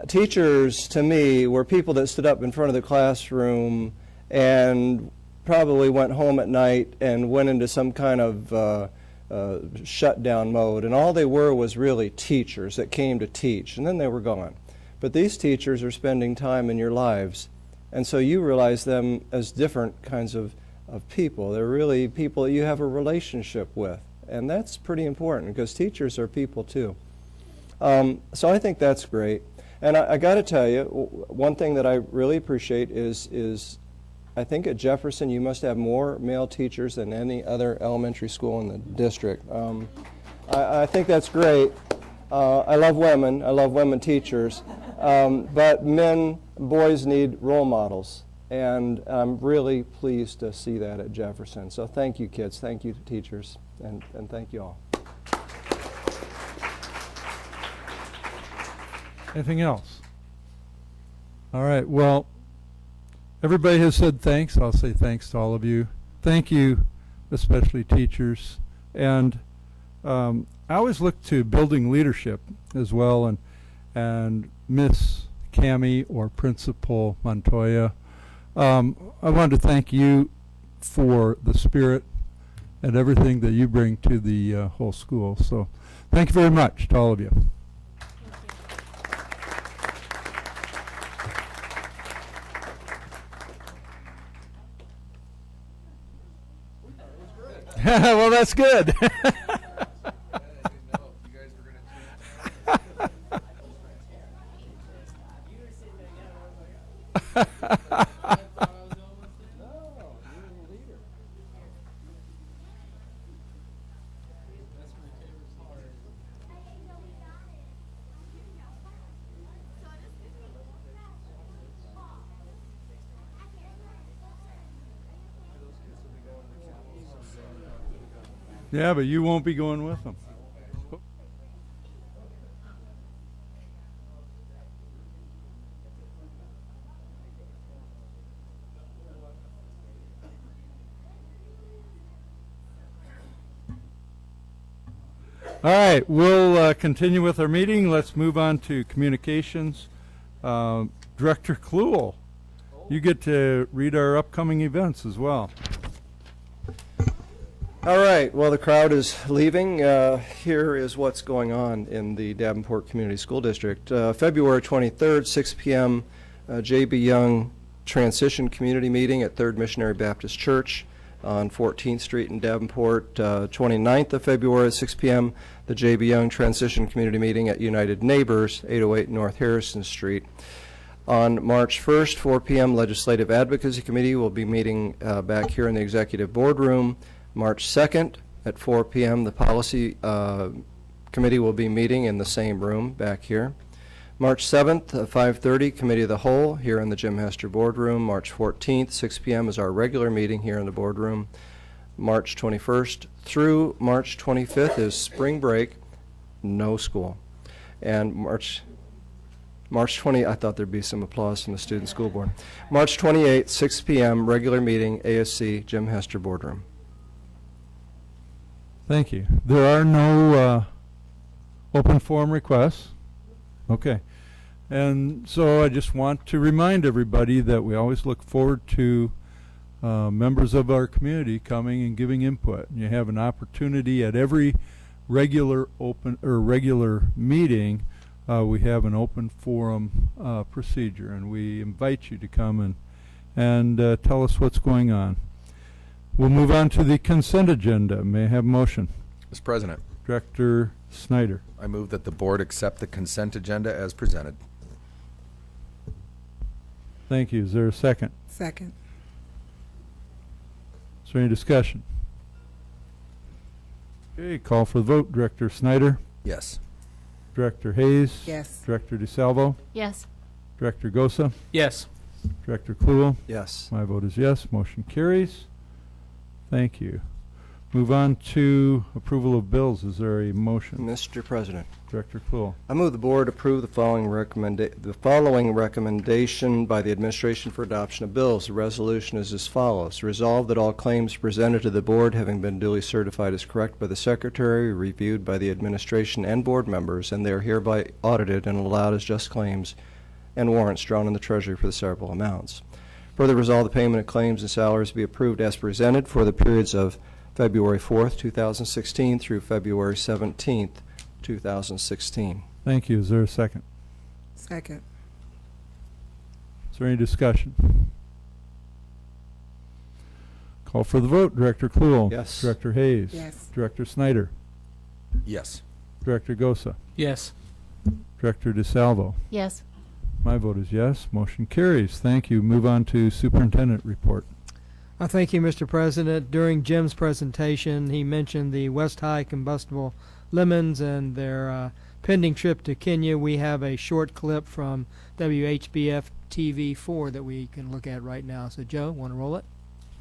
teachers to me were people that stood up in front of the classroom and probably went home at night and went into some kind of shutdown mode, and all they were was really teachers that came to teach, and then they were gone. But these teachers are spending time in your lives, and so you realize them as different kinds of people. They're really people that you have a relationship with, and that's pretty important because teachers are people too. So I think that's great. And I got to tell you, one thing that I really appreciate is I think at Jefferson you must have more male teachers than any other elementary school in the district. I think that's great. I love women teachers, but boys need role models, and I'm really pleased to see that at Jefferson. So thank you, kids. Thank you, teachers, and thank you all. Anything else? All right. Well, everybody has said thanks. I'll say thanks to all of you. Thank you, especially teachers. And I always look to building leadership as well. And Miss Cammie or Principal Montoya, I wanted to thank you for the spirit and everything that you bring to the whole school. So thank you very much to all of you. Well, that's good. Yeah, but you won't be going with them. All right, we'll continue with our meeting. Let's move on to communications. Director Kluhl, you get to read our upcoming events as well. All right, well, the crowd is leaving. Here is what's going on in the Davenport Community School District. February 23rd, 6 p.m., J.B. Young Transition Community Meeting at Third Missionary Baptist Church on 14th Street in Davenport, 29th of February at 6 p.m. The J.B. Young Transition Community Meeting at United Neighbors, 808 North Harrison Street. On March 1st, 4 p.m., Legislative Advocacy Committee will be meeting back here in the Executive Boardroom. March 2nd at 4 p.m., the Policy Committee will be meeting in the same room back here. March 7th at 5:30, Committee of the Whole here in the Jim Hester Boardroom. March 14th, 6 p.m. is our regular meeting here in the boardroom. March 21st through March 25th is spring break, no school. And March 20, I thought there'd be some applause from the Student School Board. March 28th, 6 p.m., regular meeting, ASC, Jim Hester Boardroom. Thank you. There are no open forum requests. Okay. And so I just want to remind everybody that we always look forward to members of our community coming and giving input. You have an opportunity at every regular meeting. We have an open forum procedure, and we invite you to come and tell us what's going on. We'll move on to the consent agenda. May I have a motion? Mr. President, Director Snyder. I move that the board accept the consent agenda as presented. Thank you. Is there a second? Second. Is there any discussion? Okay, call for the vote. Director Snyder? Yes. Director Hayes? Yes. Director DeSalvo? Yes. Director Gosa? Yes. Director Kluhl? Yes. My vote is yes. Motion carries. Thank you. Move on to approval of bills. Is there a motion? Mr. President, Director Kluhl. I move the board approve the following recommendation by the administration for adoption of bills. The resolution is as follows. Resolved that all claims presented to the board, having been duly certified as correct by the secretary, reviewed by the administration and board members, and they are hereby audited and allowed as just claims and warrants drawn in the treasury for the several amounts. Further resolve the payment of claims and salaries be approved as presented for the periods of February 4th, 2016 through February 17th, 2016. Thank you. Is there a second? Second. Is there any discussion? Call for the vote. Director Kluhl. Yes. Director Hayes. Yes. Director Snyder. Yes. Director Gosa. Yes. Director DeSalvo. Yes. My vote is yes. Motion carries. Thank you. Move on to Superintendent report. Thank you, Mr. President. During Jim's presentation, he mentioned the West High Combustible Lemons and their pending trip to Kenya. We have a short clip from WHBF TV4 that we can look at right now. So, Joe, want to roll it?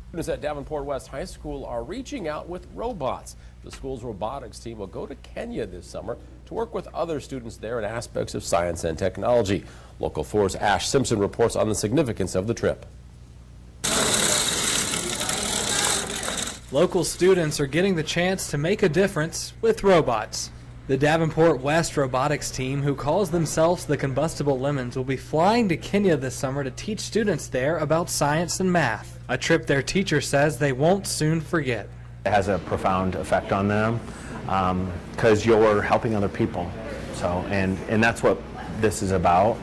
Students at Davenport West High School are reaching out with robots. The school's robotics team will go to Kenya this summer to work with other students there in aspects of science and technology. Local 4's Ash Simpson reports on the significance of the trip. Local students are getting the chance to make a difference with robots. The Davenport West robotics team, who calls themselves the Combustible Lemons, will be flying to Kenya this summer to teach students there about science and math, a trip their teacher says they won't soon forget. It has a profound effect on them because you're helping other people. So, and that's what this is about.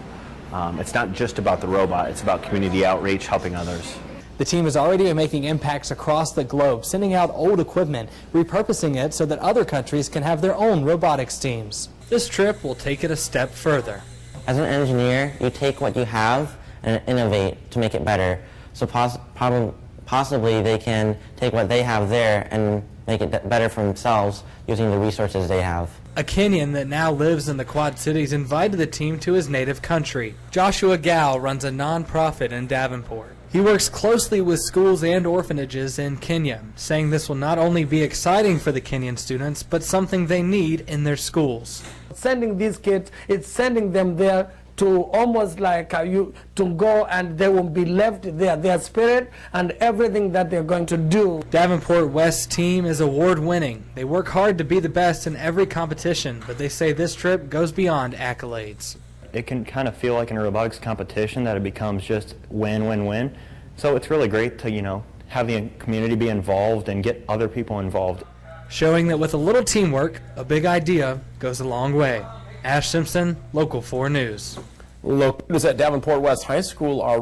It's not just about the robot, it's about community outreach, helping others. The team is already making impacts across the globe, sending out old equipment, repurposing it so that other countries can have their own robotics teams. This trip will take it a step further. As an engineer, you take what you have and innovate to make it better. So possibly they can take what they have there and make it better for themselves using the resources they have. A Kenyan that now lives in the Quad Cities invited the team to his native country. Joshua Gao runs a non-profit in Davenport. He works closely with schools and orphanages in Kenya, saying this will not only be exciting for the Kenyan students, but something they need in their schools. Sending these kids, it's sending them there to almost like you to go, and they will be left there, their spirit and everything that they're going to do. Davenport West team is award-winning. They work hard to be the best in every competition, but they say this trip goes beyond accolades. It can kind of feel like in a robotics competition that it becomes just win, win, win. So it's really great to, have the community be involved and get other people involved. Showing that with a little teamwork, a big idea goes a long way. Ash Simpson, Local 4 News. Students at Davenport West High School are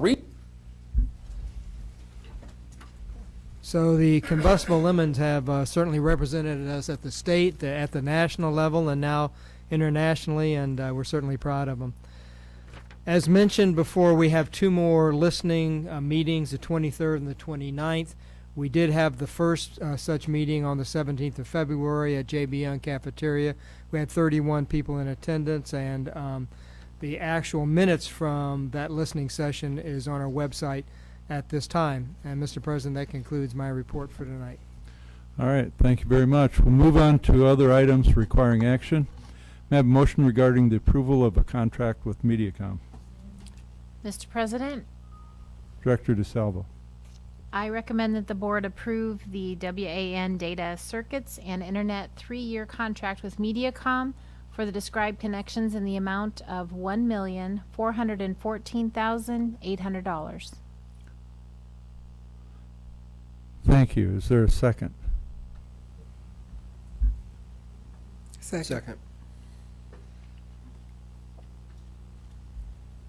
So the Combustible Lemons have certainly represented us at the state, at the national level, and now internationally, and we're certainly proud of them. As mentioned before, we have 2 more listening meetings, the 23rd and the 29th. We did have the first such meeting on the 17th of February at JB Young Cafeteria. We had 31 people in attendance, and the actual minutes from that listening session is on our website at this time. And Mr. President, that concludes my report for tonight. All right, thank you very much. We'll move on to other items requiring action. May I have a motion regarding the approval of a contract with MediaCom? Mr. President, Director DeSalvo. I recommend that the board approve the WAN Data Circuits and Internet 3-year contract with MediaCom for the described connections in the amount of $1,414,800. Thank you. Is there a second? Second.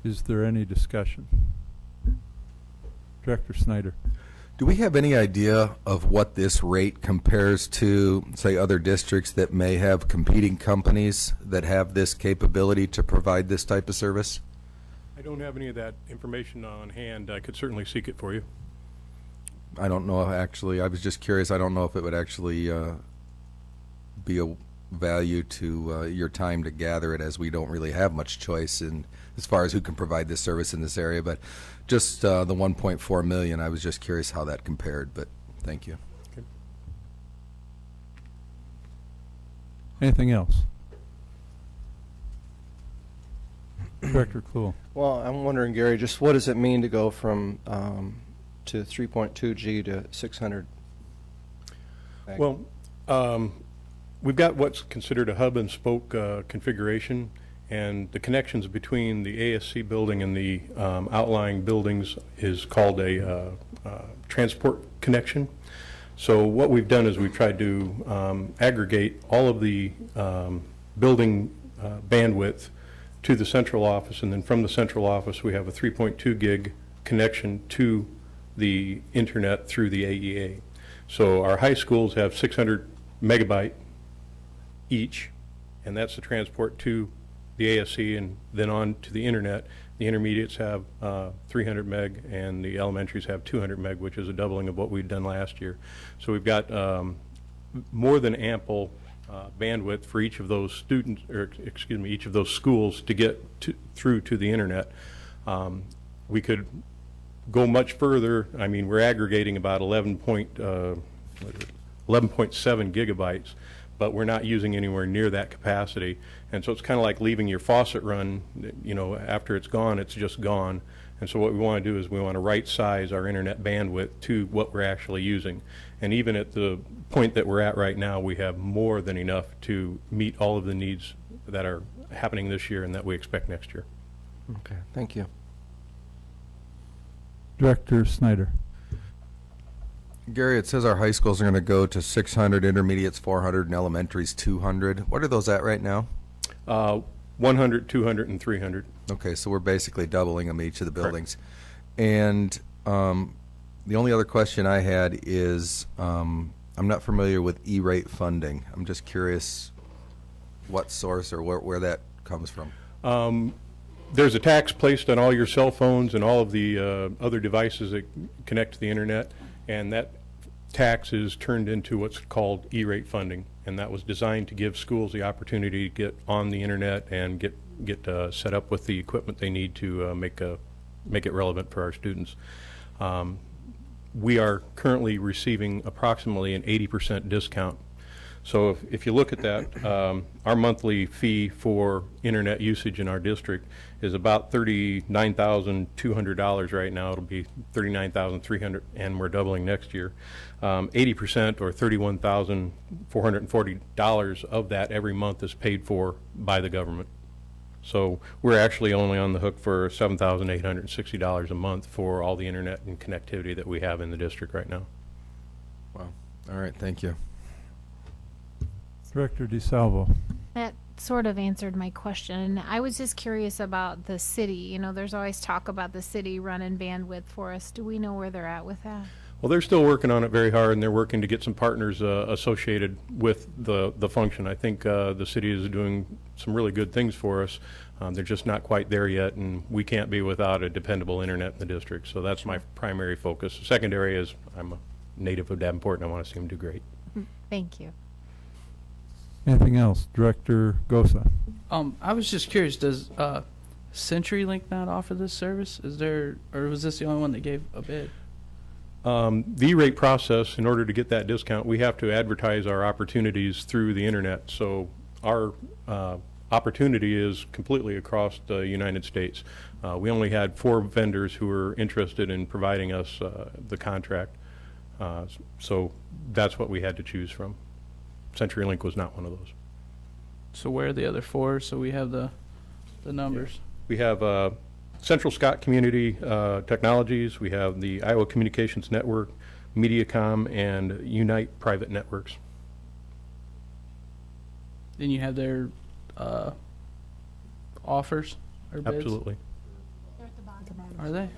Is there any discussion? Director Snyder. Do we have any idea of what this rate compares to, say, other districts that may have competing companies that have this capability to provide this type of service? I don't have any of that information on hand. I could certainly seek it for you. I don't know, actually. I was just curious. I don't know if it would actually be a value to your time to gather it, as we don't really have much choice in as far as who can provide this service in this area. But just the 1.4 million, I was just curious how that compared, but thank you. Okay. Anything else? Director Kluhl. Well, I'm wondering, Gary, just what does it mean to go from to 3.2G to 600? Well, we've got what's considered a hub and spoke configuration, and the connections between the ASC building and the outlying buildings is called a transport connection. So what we've done is we've tried to aggregate all of the building bandwidth to the central office, and then from the central office we have a 3.2 gig connection to the internet through the AEA. So our high schools have 600 megabyte each, and that's the transport to the ASC and then on to the internet. The intermediates have 300 meg, and the elementaries have 200 meg, which is a doubling of what we'd done last year. So we've got more than ample bandwidth for each of those students, or excuse me, each of those schools to get through to the internet. We could go much further. I mean, we're aggregating about 11.7 gigabytes, but we're not using anywhere near that capacity. And so it's kind of like leaving your faucet run, you know, after it's gone, it's just gone. And so what we want to do is we want to right size our internet bandwidth to what we're actually using. And even at the point that we're at right now, we have more than enough to meet all of the needs that are happening this year and that we expect next year. Okay, thank you. Director Snyder. Gary, it says our high schools are going to go to 600, intermediates 400, and elementaries 200. What are those at right now? 100, 200, and 300. Okay, so we're basically doubling them each of the buildings. And the only other question I had is I'm not familiar with E-rate funding. I'm just curious what source or where that comes from. There's a tax placed on all your cell phones and all of the other devices that connect to the internet, and that tax is turned into what's called E-rate funding, and that was designed to give schools the opportunity to get on the internet and get set up with the equipment they need to make it relevant for our students. We are currently receiving approximately an 80% discount. So if you look at that, our monthly fee for internet usage in our district is about $39,200 right now. It'll be $39,300, and we're doubling next year. 80%, or $31,440 of that every month is paid for by the government. So we're actually only on the hook for $7,860 a month for all the internet and connectivity that we have in the district right now. Wow. All right, thank you. Director DeSalvo. That sort of answered my question. I was just curious about the city. You know, there's always talk about the city running bandwidth for us. Do we know where they're at with that? Well, they're still working on it very hard, and they're working to get some partners associated with the function. I think the city is doing some really good things for us. They're just not quite there yet, and we can't be without a dependable internet in the district. So that's my primary focus. The secondary is I'm a native of Davenport, and I want to see them do great. Thank you. Anything else? Director Gosa. I was just curious, does CenturyLink not offer this service? Is there, or was this the only one that gave a bid? The E-rate process, in order to get that discount, we have to advertise our opportunities through the internet. So our opportunity is completely across the United States. We only had 4 vendors who were interested in providing us the contract. So that's what we had to choose from. CenturyLink was not one of those. So where are the other 4? So we have the numbers. We have Central Scott Community Technologies, we have the Iowa Communications Network, Mediacom, and Unite Private Networks. Then you have their offers or bids? Absolutely. Are they?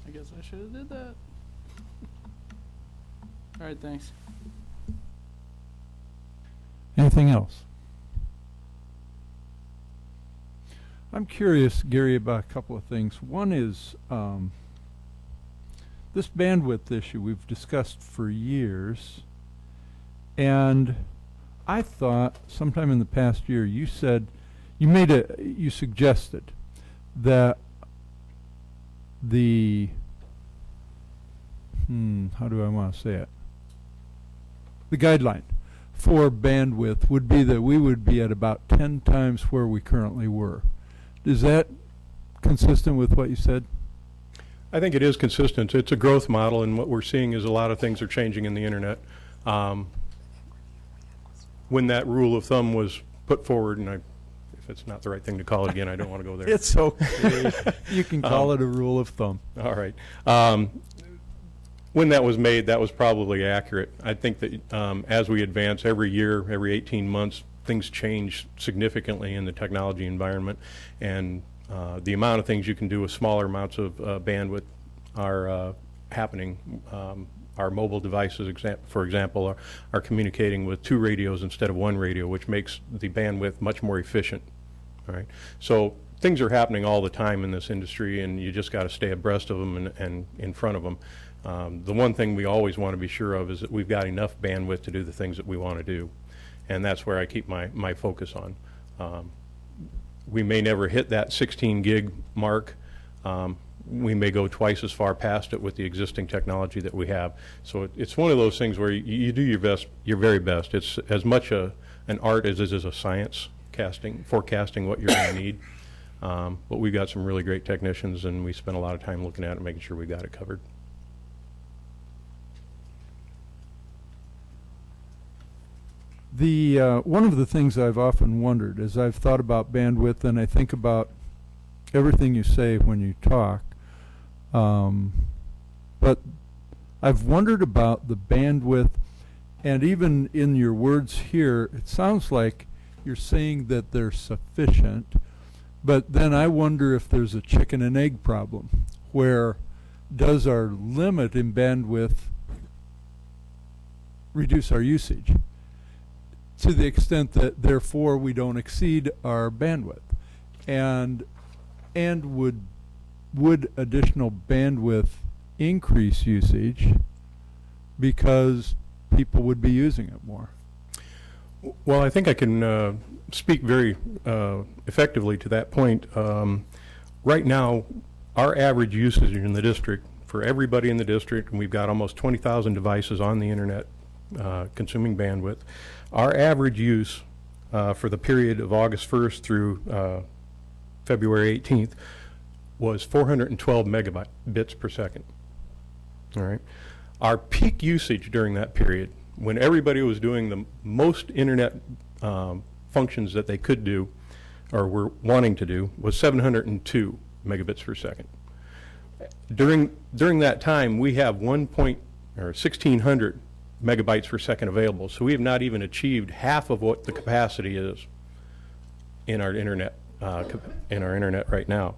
I guess I should have did that. All right, thanks. Anything else? I'm curious, Gary, about a couple of things. One is this bandwidth issue we've discussed for years, and I thought sometime in the past year you said you suggested that the how do I want to say it? The guideline for bandwidth would be that we would be at about 10 times where we currently were. Is that consistent with what you said? I think it is consistent. It's a growth model, and what we're seeing is a lot of things are changing in the internet. When that rule of thumb was put forward, and if it's not the right thing to call it again, I don't want to go there. It's okay. You can call it a rule of thumb. All right. When that was made, that was probably accurate. I think that as we advance every year, every 18 months, things change significantly in the technology environment, and the amount of things you can do with smaller amounts of bandwidth are happening. Our mobile devices, for example, are communicating with 2 radios instead of 1 radio, which makes the bandwidth much more efficient. All right, so things are happening all the time in this industry, and you just got to stay abreast of them and in front of them. The one thing we always want to be sure of is that we've got enough bandwidth to do the things that we want to do. And that's where I keep my focus on. We may never hit that 16 gig mark. We may go twice as far past it with the existing technology that we have. So it's one of those things where you do your best, your very best. It's as much an art as it is a science, forecasting what you're going to need. But we've got some really great technicians, and we spend a lot of time looking at it, making sure we got it covered. One of the things I've often wondered as I've thought about bandwidth, and I think about everything you say when you talk, but I've wondered about the bandwidth, and even in your words here, it sounds like you're saying that they're sufficient, but then I wonder if there's a chicken and egg problem, where does our limit in bandwidth reduce our usage? To the extent that therefore we don't exceed our bandwidth, and would additional bandwidth increase usage because people would be using it more? Well, I think I can speak very effectively to that point. Right now, our average usage in the district, for everybody in the district, and we've got almost 20,000 devices on the internet consuming bandwidth, our average use for the period of August 1st through February 18th was 412 megabits per second. All right. Our peak usage during that period, when everybody was doing the most internet functions that they could do or were wanting to do, was 702 megabits per second. During that time, we have 1,600 megabytes per second available. So we have not even achieved half of what the capacity is in our internet right now.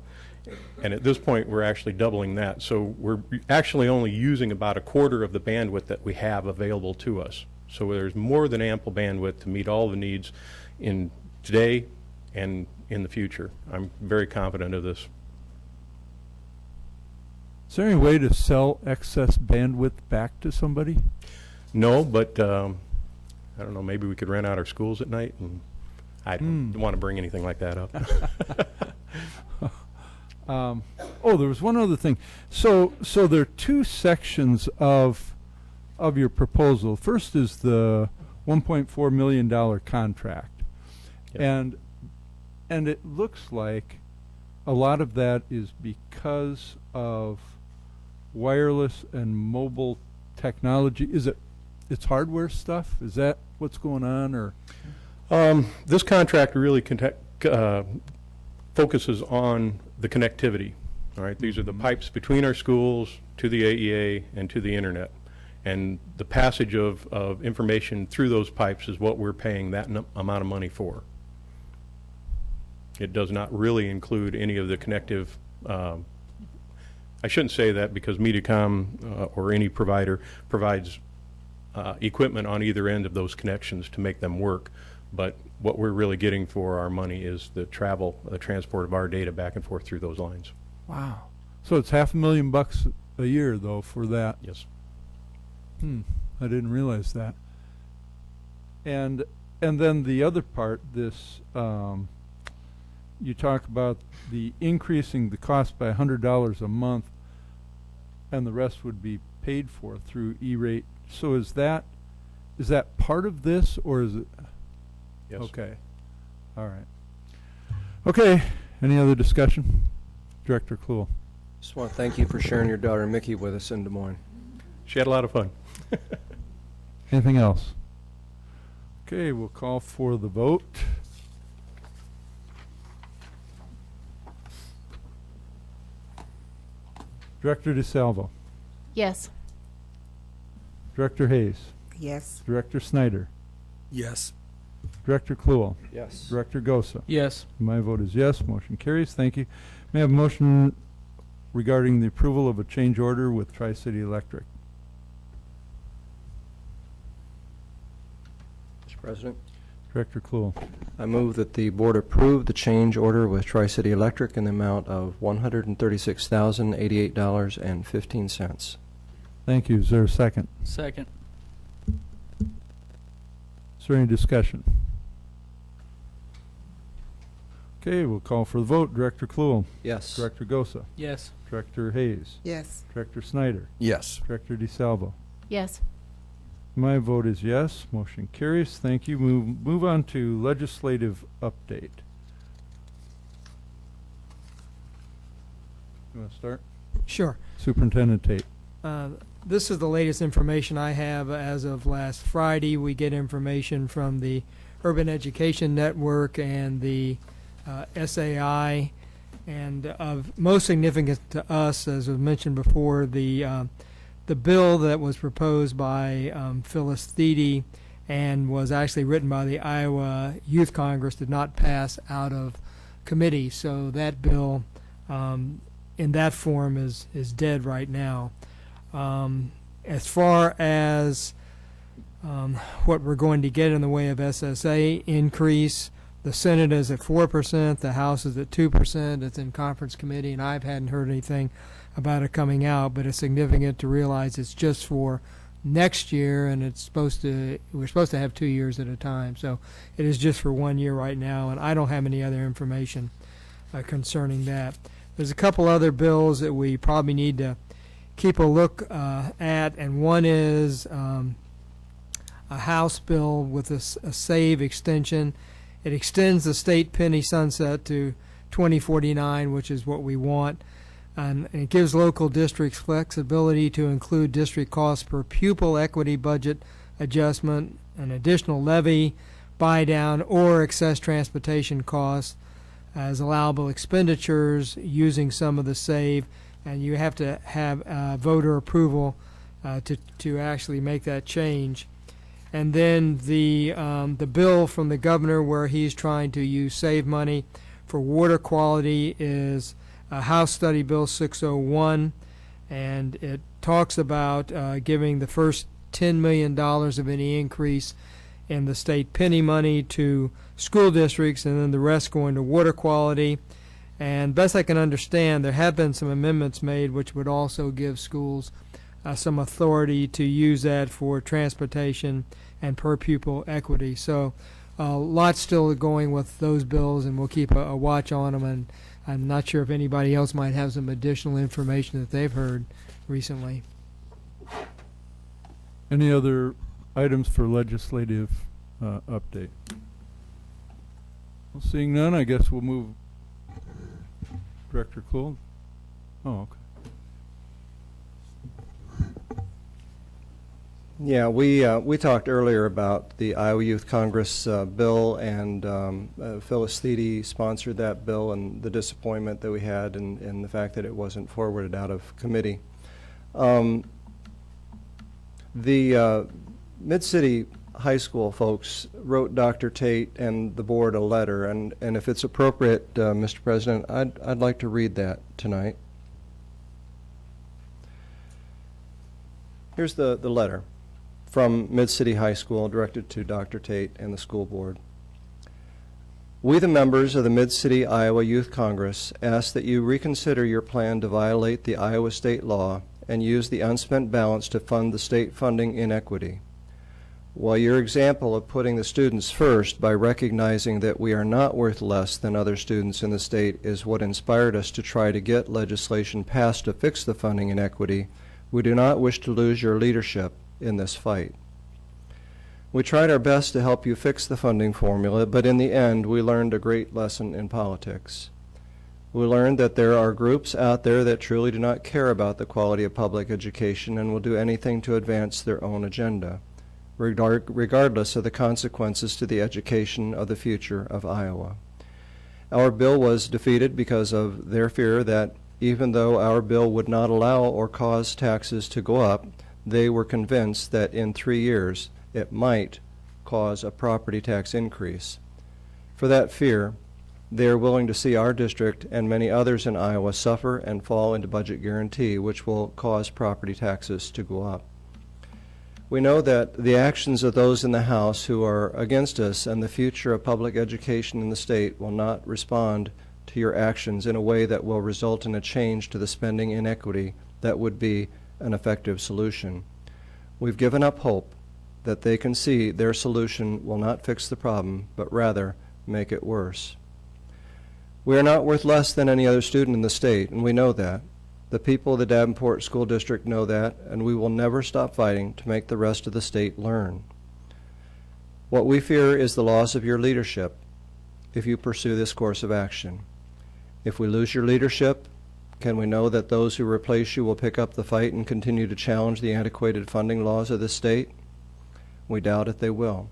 And at this point, we're actually doubling that. So we're actually only using about a quarter of the bandwidth that we have available to us. So there's more than ample bandwidth to meet all the needs in today and in the future. I'm very confident of this. Is there any way to sell excess bandwidth back to somebody? No, but I don't know, maybe we could rent out our schools at night, and I don't want to bring anything like that up. Oh, there was one other thing. So there are two sections of your proposal. First is the $1.4 million contract. Yes. And it looks like a lot of that is because of wireless and mobile technology. It's hardware stuff? Is that what's going on, or? This contract really focuses on the connectivity. All right, these are the pipes between our schools to the AEA and to the internet. And the passage of information through those pipes is what we're paying that amount of money for. It does not really include any of the connective, I shouldn't say that because Mediacom or any provider provides equipment on either end of those connections to make them work. But what we're really getting for our money is the transport of our data back and forth through those lines. Wow. So it's $500,000 a year, though, for that? Yes. I didn't realize that. And then the other part, this, you talk about the increasing the cost by $100 a month, and the rest would be paid for through E-rate. So is that part of this, or is it? Yes. Okay. All right. Okay. Any other discussion? Director Kluhl. Just want to thank you for sharing your daughter Mickey with us in Des Moines. She had a lot of fun. Anything else? Okay, we'll call for the vote. Director DeSalvo. Yes. Director Hayes. Yes. Director Snyder. Yes. Director Kluhl. Yes. Director Gosa. Yes. My vote is yes. Motion carries. Thank you. May I have a motion regarding the approval of a change order with Tri-City Electric? Mr. President, Director Kluhl. I move that the board approve the change order with Tri-City Electric in the amount of $136,088.15. Thank you. Is there a second? Second. Is there any discussion? Okay, we'll call for the vote. Director Kluhl. Yes. Director Gosa. Yes. Director Hayes. Yes. Director Snyder. Yes. Director DeSalvo. Yes. My vote is yes. Motion carries. Thank you. Move on to legislative update. You want to start? Sure. Superintendent Tate. This is the latest information I have as of last Friday. We get information from the Urban Education Network and the SAI, and of most significance to us, as was mentioned before, the bill that was proposed by Phyllis Thiede and was actually written by the Iowa Youth Congress did not pass out of committee. So that bill in that form is dead right now. As far as what we're going to get in the way of SSA increase, the Senate is at 4%, the House is at 2%. It's in conference committee, and I hadn't heard anything about it coming out, but it's significant to realize it's just for next year, and we're supposed to have 2 years at a time. So it is just for 1 year right now, and I don't have any other information concerning that. There's a couple other bills that we probably need to keep a look at, and one is a House bill with a SAVE extension. It extends the state penny sunset to 2049, which is what we want, and it gives local districts flexibility to include district costs per pupil equity budget adjustment, an additional levy, buy down, or excess transportation costs as allowable expenditures using some of the SAVE, and you have to have voter approval to actually make that change. And then the bill from the governor where he's trying to use SAVE money for water quality is House Study Bill 601, and it talks about giving the first $10 million of any increase in the state penny money to school districts, and then the rest going to water quality. And best I can understand, there have been some amendments made which would also give schools some authority to use that for transportation and per pupil equity. So lots still going with those bills, and we'll keep a watch on them. And I'm not sure if anybody else might have some additional information that they've heard recently. Any other items for legislative update? Well, seeing none, I guess we'll move. Director Klool? Oh, okay. Yeah, we talked earlier about the Iowa Youth Congress bill, and Phyllis Thiede sponsored that bill, and the disappointment that we had in the fact that it wasn't forwarded out of committee. The Mid-City High School folks wrote Dr. Tate and the board a letter, and if it's appropriate, Mr. President, I'd like to read that tonight. Here's the letter from Mid-City High School directed to Dr. Tate and the school board. We, the members of the Mid-City Iowa Youth Congress, ask that you reconsider your plan to violate the Iowa state law and use the unspent balance to fund the state funding inequity. While your example of putting the students first by recognizing that we are not worth less than other students in the state is what inspired us to try to get legislation passed to fix the funding inequity, we do not wish to lose your leadership in this fight. We tried our best to help you fix the funding formula, but in the end we learned a great lesson in politics. We learned that there are groups out there that truly do not care about the quality of public education and will do anything to advance their own agenda, regardless of the consequences to the education of the future of Iowa. Our bill was defeated because of their fear that even though our bill would not allow or cause taxes to go up, they were convinced that in 3 years it might cause a property tax increase. For that fear, they are willing to see our district and many others in Iowa suffer and fall into budget guarantee, which will cause property taxes to go up. We know that the actions of those in the House who are against us and the future of public education in the state will not respond to your actions in a way that will result in a change to the spending inequity that would be an effective solution. We've given up hope that they can see their solution will not fix the problem, but rather make it worse. We are not worth less than any other student in the state, and we know that. The people of the Davenport School District know that, and we will never stop fighting to make the rest of the state learn. What we fear is the loss of your leadership if you pursue this course of action. If we lose your leadership, can we know that those who replace you will pick up the fight and continue to challenge the antiquated funding laws of the state? We doubt if they will.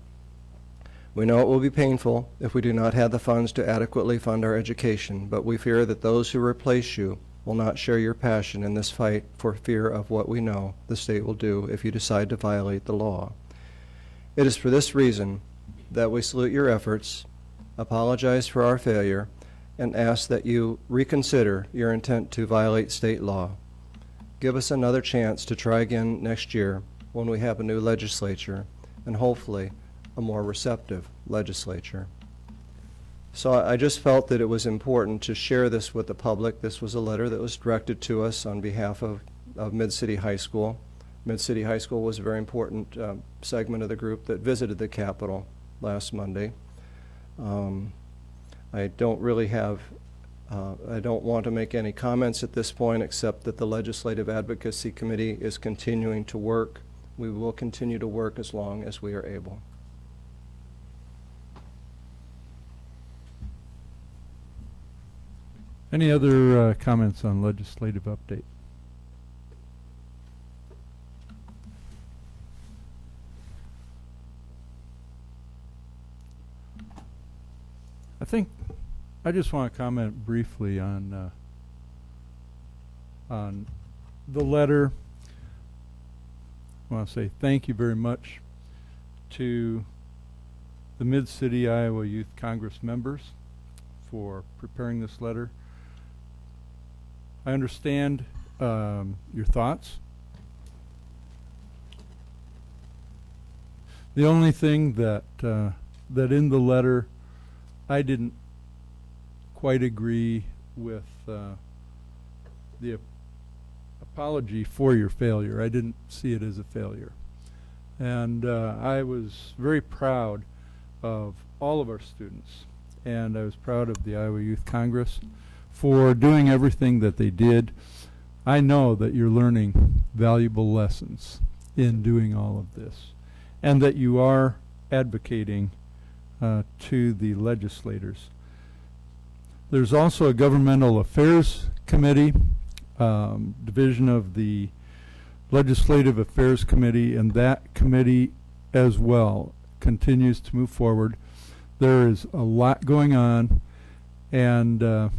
We know it will be painful if we do not have the funds to adequately fund our education, but we fear that those who replace you will not share your passion in this fight for fear of what we know the state will do if you decide to violate the law. It is for this reason that we salute your efforts, apologize for our failure, and ask that you reconsider your intent to violate state law. Give us another chance to try again next year when we have a new legislature and hopefully a more receptive legislature. So I just felt that it was important to share this with the public. This was a letter that was directed to us on behalf of Mid-City High School. Mid-City High School was a very important segment of the group that visited the Capitol last Monday. I don't really have, I don't want to make any comments at this point except that the Legislative Advocacy Committee is continuing to work. We will continue to work as long as we are able. Any other comments on legislative update? I think I just want to comment briefly on the letter. I want to say thank you very much to the Mid-City Iowa Youth Congress members for preparing this letter. I understand your thoughts. The only thing that that in the letter I didn't quite agree with the apology for your failure. I didn't see it as a failure. And I was very proud of all of our students, and I was proud of the Iowa Youth Congress for doing everything that they did. I know that you're learning valuable lessons in doing all of this, and that you are advocating to the legislators. There's also a Governmental Affairs Committee, division of the Legislative Affairs Committee, and that committee as well continues to move forward. There is a lot going on, and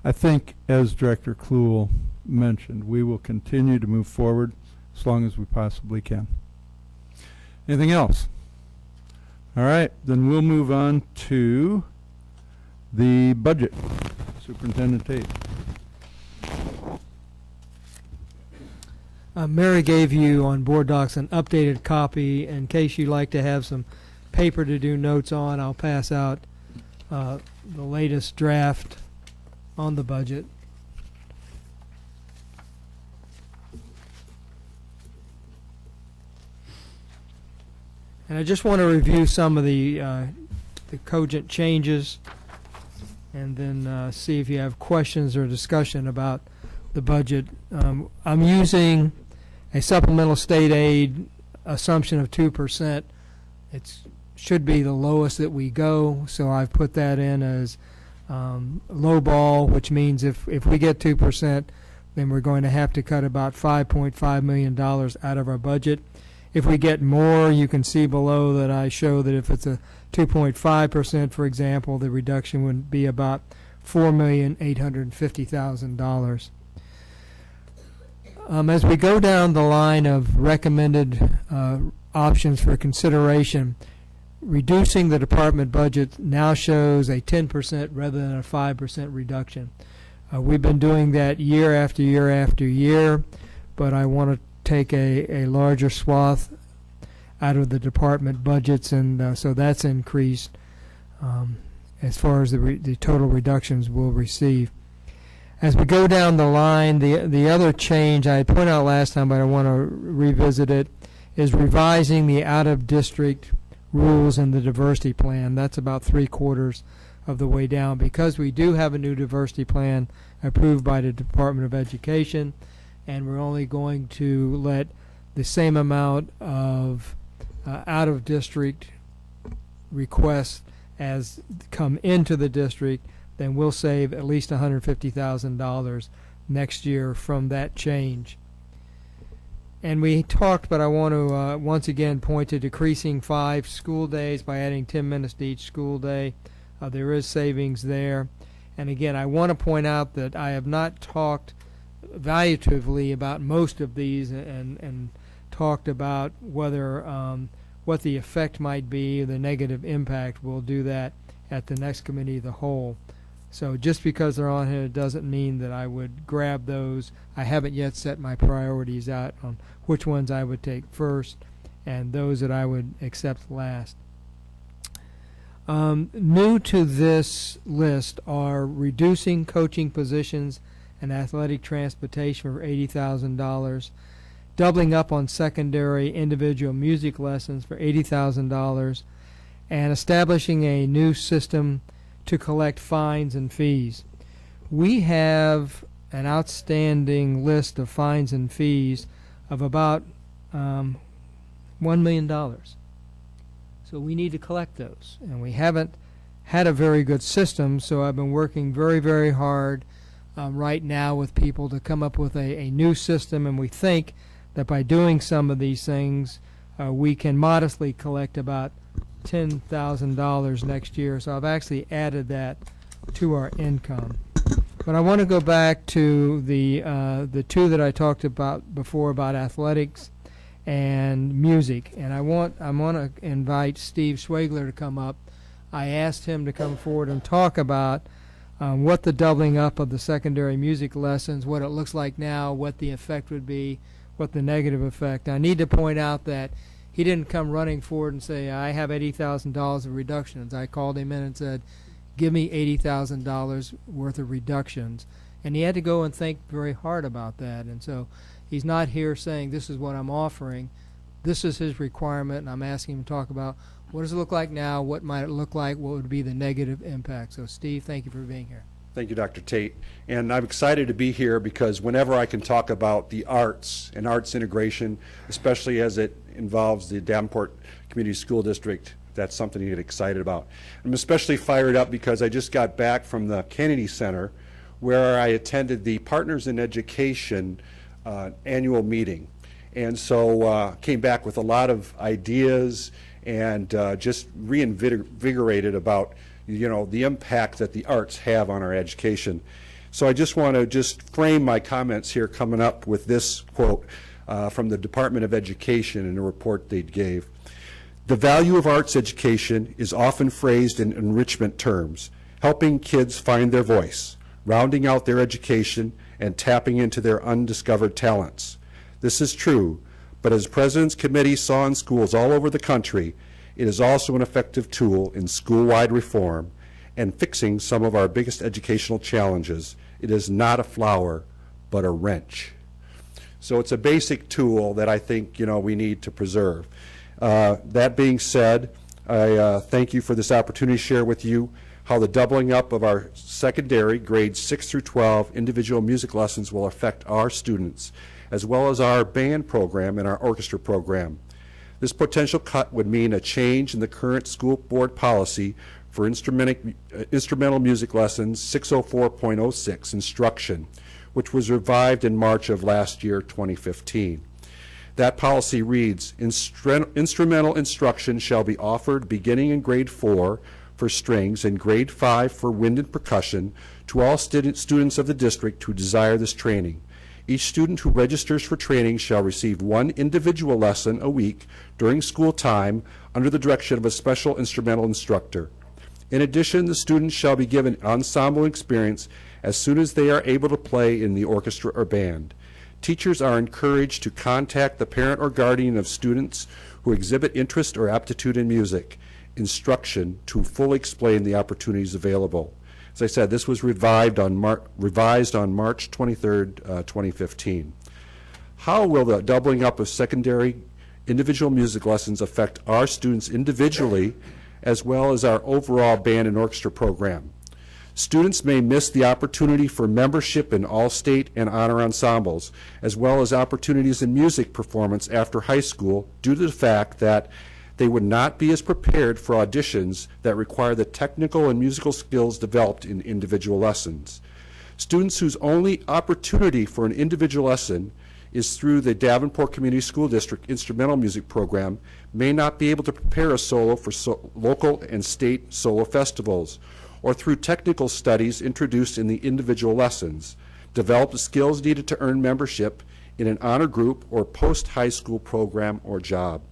I think, as Director Kluhl mentioned, we will continue to move forward as long as we possibly can. Anything else? All right, then we'll move on to the budget. Superintendent Tate. Mary gave you on Board Docs an updated copy. In case you'd like to have some paper to do notes on, I'll pass out the latest draft on the budget. And I just want to review some of the cogent changes, and then see if you have questions or discussion about the budget. I'm using a supplemental state aid assumption of 2%. It should be the lowest that we go, so I've put that in as low ball, which means if we get 2%, then we're going to have to cut about $5.5 million out of our budget. If we get more, you can see below that I show that if it's a 2.5%, for example, the reduction would be about $4,850,000. As we go down the line of recommended options for consideration, reducing the department budget now shows a 10% rather than a 5% reduction. We've been doing that year after year after year, but I want to take a larger swath out of the department budgets, and so that's increased as far as the total reductions we'll receive. As we go down the line, the other change I had pointed out last time, but I want to revisit it, is revising the out-of-district rules in the diversity plan. That's about 3/4 of the way down, because we do have a new diversity plan approved by the Department of Education, and we're only going to let the same amount of out-of-district requests as come into the district, then we'll save at least $150,000 next year from that change. And we talked, but I want to once again point to decreasing 5 school days by adding 10 minutes to each school day. There is savings there. And again, I want to point out that I have not talked evaluatively about most of these, and talked about whether what the effect might be, the negative impact. We'll do that at the next committee of the whole. So just because they're on here doesn't mean that I would grab those. I haven't yet set my priorities out on which ones I would take first and those that I would accept last. New to this list are reducing coaching positions and athletic transportation for $80,000, doubling up on secondary individual music lessons for $80,000, and establishing a new system to collect fines and fees. We have an outstanding list of fines and fees of about $1 million. So we need to collect those, and we haven't had a very good system, so I've been working very, very hard right now with people to come up with a new system, and we think that by doing some of these things, we can modestly collect about $10,000 next year. So I've actually added that to our income. But I want to go back to the two that I talked about before about athletics and music, and I want to invite Steve Schwegler to come up. I asked him to come forward and talk about what the doubling up of the secondary music lessons, what it looks like now, what the effect would be, what the negative effect. I need to point out that he didn't come running forward and say, I have $80,000 of reductions. I called him in and said, give me $80,000 worth of reductions. And he had to go and think very hard about that. And so he's not here saying, this is what I'm offering. This is his requirement, and I'm asking him to talk about what does it look like now, what might it look like, what would be the negative impact. So, Steve, thank you for being here. Thank you, Dr. Tate. And I'm excited to be here because whenever I can talk about the arts and arts integration, especially as it involves the Davenport Community School District, that's something to get excited about. I'm especially fired up because I just got back from the Kennedy Center where I attended the Partners in Education annual meeting. And so came back with a lot of ideas and just reinvigorated about the impact that the arts have on our education. So I just want to just frame my comments here coming up with this quote from the Department of Education in a report they gave. The value of arts education is often phrased in enrichment terms, helping kids find their voice, rounding out their education, and tapping into their undiscovered talents. This is true, but as President's Committee saw in schools all over the country, it is also an effective tool in school-wide reform and fixing some of our biggest educational challenges. It is not a flower, but a wrench. So it's a basic tool that I think we need to preserve. That being said, I thank you for this opportunity to share with you how the doubling up of our secondary grades 6 through 12 individual music lessons will affect our students, as well as our band program and our orchestra program. This potential cut would mean a change in the current school board policy for instrumental music lessons 604.06 instruction, which was revived in March of last year, 2015. That policy reads, instrumental instruction shall be offered beginning in grade 4 for strings and grade 5 for wind and percussion to all students of the district who desire this training. Each student who registers for training shall receive one individual lesson a week during school time under the direction of a special instrumental instructor. In addition, the students shall be given ensemble experience as soon as they are able to play in the orchestra or band. Teachers are encouraged to contact the parent or guardian of students who exhibit interest or aptitude in music instruction to fully explain the opportunities available. As I said, this was revised on March 23rd, 2015. How will the doubling up of secondary individual music lessons affect our students individually as well as our overall band and orchestra program? Students may miss the opportunity for membership in all state and honor ensembles, as well as opportunities in music performance after high school due to the fact that they would not be as prepared for auditions that require the technical and musical skills developed in individual lessons. Students whose only opportunity for an individual lesson is through the Davenport Community School District instrumental music program may not be able to prepare a solo for local and state solo festivals, or through technical studies introduced in the individual lessons, develop the skills needed to earn membership in an honor group or post-high school program or job.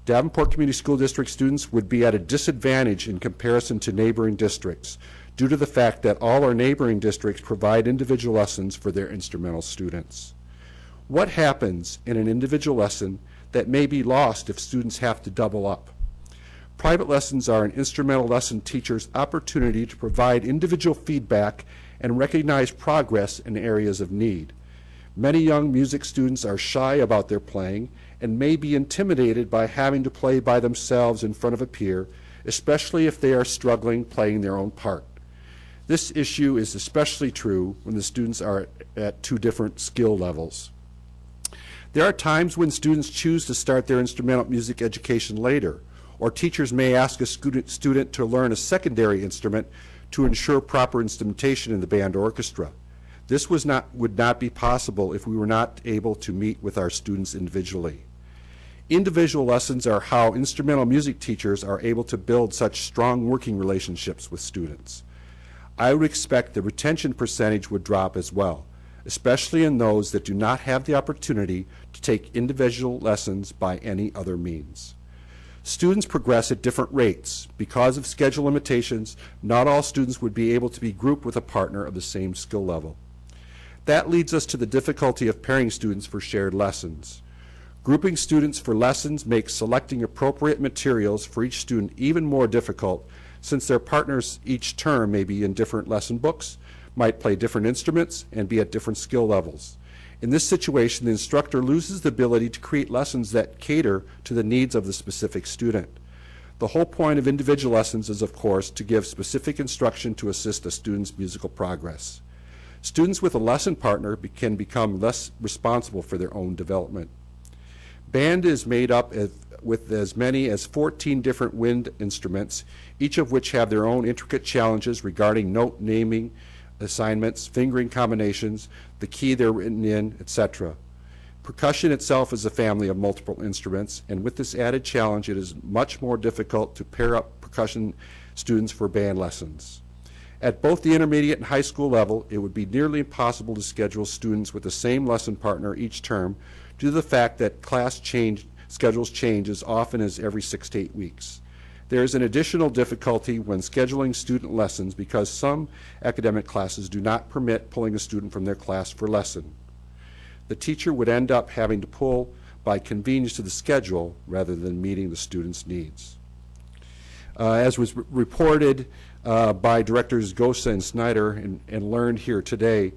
Davenport Community School District students would be at a disadvantage in comparison to neighboring districts due to the fact that all our neighboring districts provide individual lessons for their instrumental students. What happens in an individual lesson that may be lost if students have to double up? Private lessons are an instrumental lesson teacher's opportunity to provide individual feedback and recognize progress in areas of need. Many young music students are shy about their playing and may be intimidated by having to play by themselves in front of a peer, especially if they are struggling playing their own part. This issue is especially true when the students are at two different skill levels. There are times when students choose to start their instrumental music education later, or teachers may ask a student to learn a secondary instrument to ensure proper instrumentation in the band or orchestra. This would not be possible if we were not able to meet with our students individually. Individual lessons are how instrumental music teachers are able to build such strong working relationships with students. I would expect the retention percentage would drop as well, especially in those that do not have the opportunity to take individual lessons by any other means. Students progress at different rates. Because of schedule limitations, not all students would be able to be grouped with a partner of the same skill level. That leads us to the difficulty of pairing students for shared lessons. Grouping students for lessons makes selecting appropriate materials for each student even more difficult, since their partners each term may be in different lesson books, might play different instruments, and be at different skill levels. In this situation, the instructor loses the ability to create lessons that cater to the needs of the specific student. The whole point of individual lessons is, of course, to give specific instruction to assist a student's musical progress. Students with a lesson partner can become less responsible for their own development. Band is made up with as many as 14 different wind instruments, each of which have their own intricate challenges regarding note naming, assignments, fingering combinations, the key they're written in, etc. Percussion itself is a family of multiple instruments, and with this added challenge, it is much more difficult to pair up percussion students for band lessons. At both the intermediate and high school level, it would be nearly impossible to schedule students with the same lesson partner each term due to the fact that schedules change as often as every 6 to 8 weeks. There is an additional difficulty when scheduling student lessons because some academic classes do not permit pulling a student from their class for lesson. The teacher would end up having to pull by convenience to the schedule rather than meeting the student's needs. As was reported by Directors Gosa and Snyder and learned here today,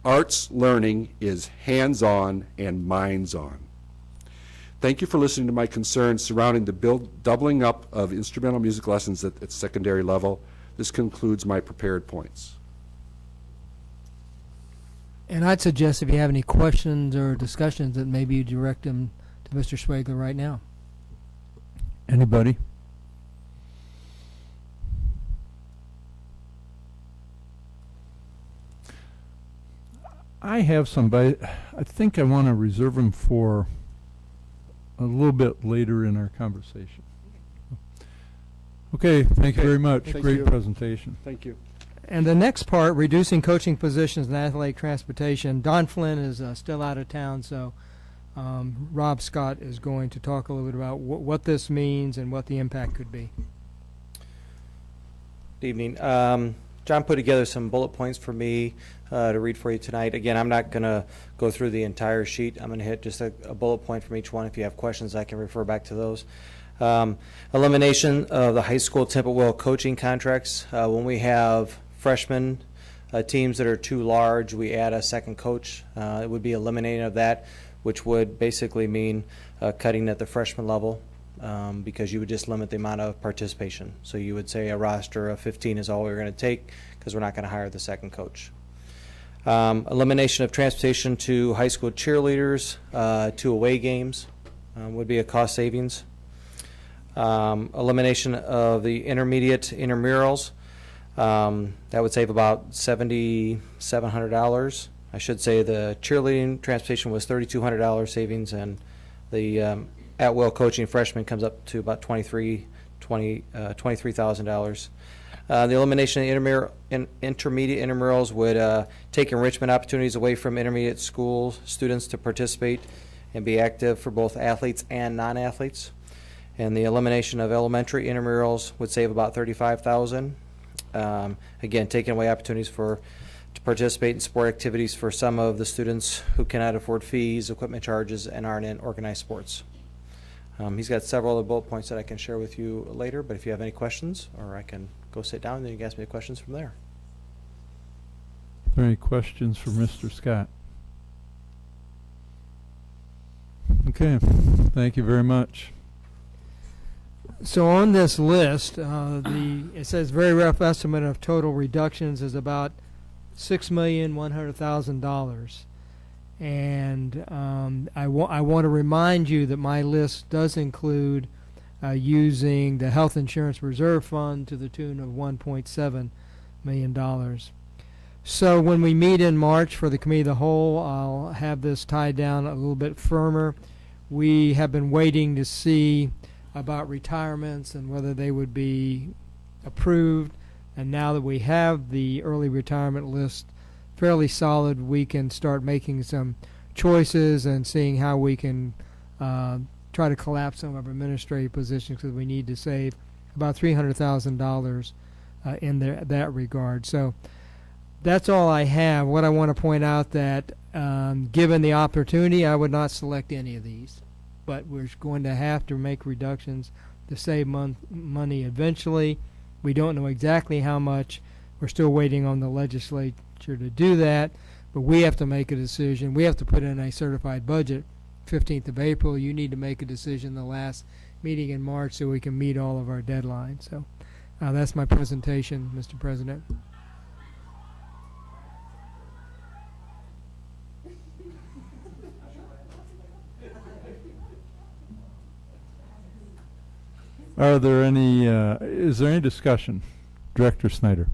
arts learning is hands-on and minds-on. Thank you for listening to my concerns surrounding the doubling up of instrumental music lessons at secondary level. This concludes my prepared points. And I'd suggest if you have any questions or discussions that maybe you direct them to Mr. Swagler right now. Anybody? I have some, but I think I want to reserve them for a little bit later in our conversation. Okay, thank you very much. Thank Great you. presentation. Thank you. And the next part, reducing coaching positions in athletic transportation. Don Flynn is still out of town, so Rob Scott is going to talk a little bit about what this means and what the impact could be. Good evening. John put together some bullet points for me to read for you tonight. Again, I'm not going to go through the entire sheet. I'm going to hit just a bullet point from each one. If you have questions, I can refer back to those. Elimination of the high school Temple Will coaching contracts. When we have freshman teams that are too large, we add a second coach. It would be eliminating of that, which would basically mean cutting at the freshman level. Because you would just limit the amount of participation. So you would say a roster of 15 is all we're going to take because we're not going to hire the second coach. Elimination of transportation to high school cheerleaders to away games would be a cost savings. Elimination of the intermediate intramurals. That would save about $7,700. I should say the cheerleading transportation was $3,200 savings, and the at-will coaching freshman comes up to about $23,000. The elimination of intermediate intramurals would take enrichment opportunities away from intermediate school students to participate and be active for both athletes and non-athletes. And the elimination of elementary intramurals would save about $35,000. Again, taking away opportunities to participate in sport activities for some of the students who cannot afford fees, equipment charges, and aren't in organized sports. He's got several other bullet points that I can share with you later, but if you have any questions, or I can go sit down and then you can ask me the questions from there. Are there any questions for Mr. Scott? Okay, thank you very much. So on this list, it says very rough estimate of total reductions is about $6,100,000. And I want to remind you that my list does include using the Health Insurance Reserve Fund to the tune of $1.7 million. So when we meet in March for the Committee of the Whole, I'll have this tied down a little bit firmer. We have been waiting to see about retirements and whether they would be approved. And now that we have the early retirement list fairly solid, we can start making some choices and seeing how we can try to collapse some of our administrative positions because we need to save about $300,000 in that regard. So that's all I have. What I want to point out that given the opportunity, I would not select any of these, but we're going to have to make reductions to save money eventually. We don't know exactly how much. We're still waiting on the legislature to do that, but we have to make a decision. We have to put in a certified budget 15th of April. You need to make a decision the last meeting in March so we can meet all of our deadlines. So that's my presentation, Mr. President. Are there any, is there any discussion? Director Snyder.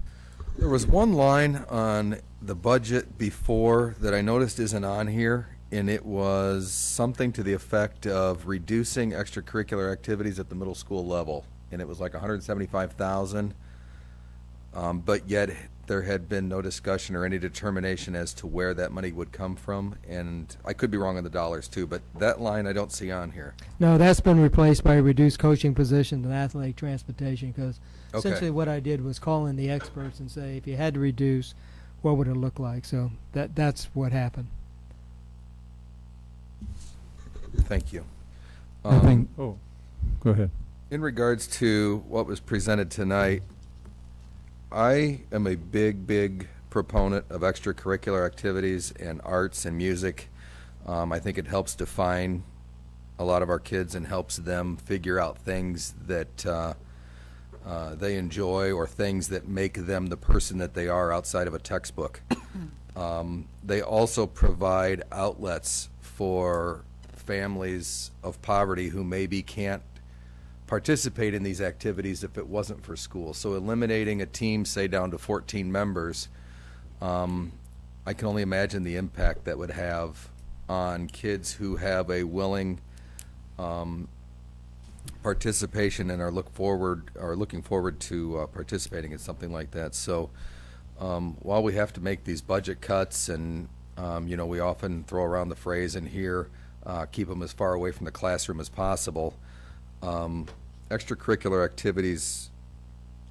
There was one line on the budget before that I noticed isn't on here, and it was something to the effect of reducing extracurricular activities at the middle school level, and it was like $175,000, but yet there had been no discussion or any determination as to where that money would come from, and I could be wrong on the dollars too, but that line I don't see on here. No, that's been replaced by reduced coaching positions and athletic transportation, because Okay. essentially what I did was call in the experts and say, if you had to reduce, what would it look like? So that's what happened. Thank you. I think, oh, go ahead. In regards to what was presented tonight, I am a big proponent of extracurricular activities and arts and music. I think it helps define a lot of our kids and helps them figure out things that they enjoy or things that make them the person that they are outside of a textbook. They also provide outlets for families of poverty who maybe can't participate in these activities if it wasn't for school. So eliminating a team, say, down to 14 members, I can only imagine the impact that would have on kids who have a willing participation and are looking forward to participating in something like that. So while we have to make these budget cuts, and we often throw around the phrase in here, keep them as far away from the classroom as possible, extracurricular activities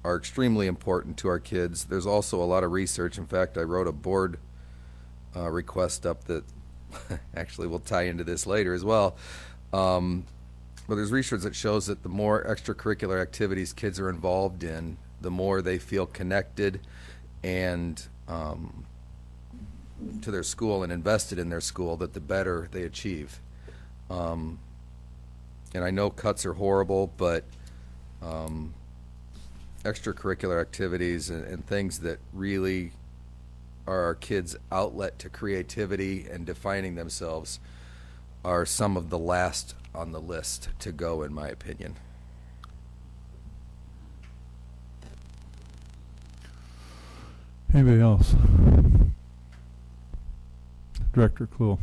are extremely important to our kids. There's also a lot of research. In fact, I wrote a board request up that actually will tie into this later as well. But there's research that shows that the more extracurricular activities kids are involved in, the more they feel connected and to their school and invested in their school, that the better they achieve. And I know cuts are horrible, but extracurricular activities and things that really are our kids' outlet to creativity and defining themselves are some of the last on the list to go, in my opinion. Anybody else? Director Kluhl.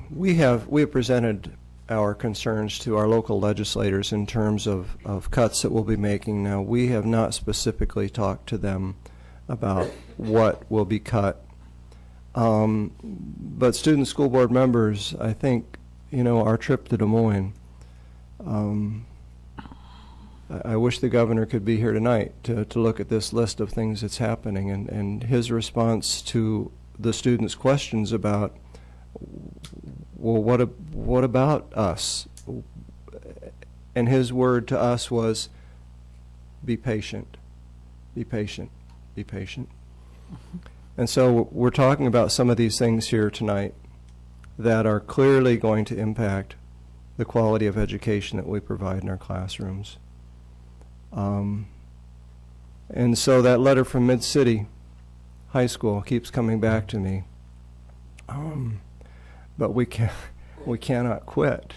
We have presented our concerns to our local legislators in terms of cuts that we'll be making. Now, we have not specifically talked to them about what will be cut. But student school board members, I think, our trip to Des Moines, I wish the governor could be here tonight to look at this list of things that's happening, and his response to the students' questions about, well, what about us? And his word to us was, be patient, be patient, be patient. And so we're talking about some of these things here tonight that are clearly going to impact the quality of education that we provide in our classrooms. And so that letter from Mid-City High School keeps coming back to me. But we cannot quit.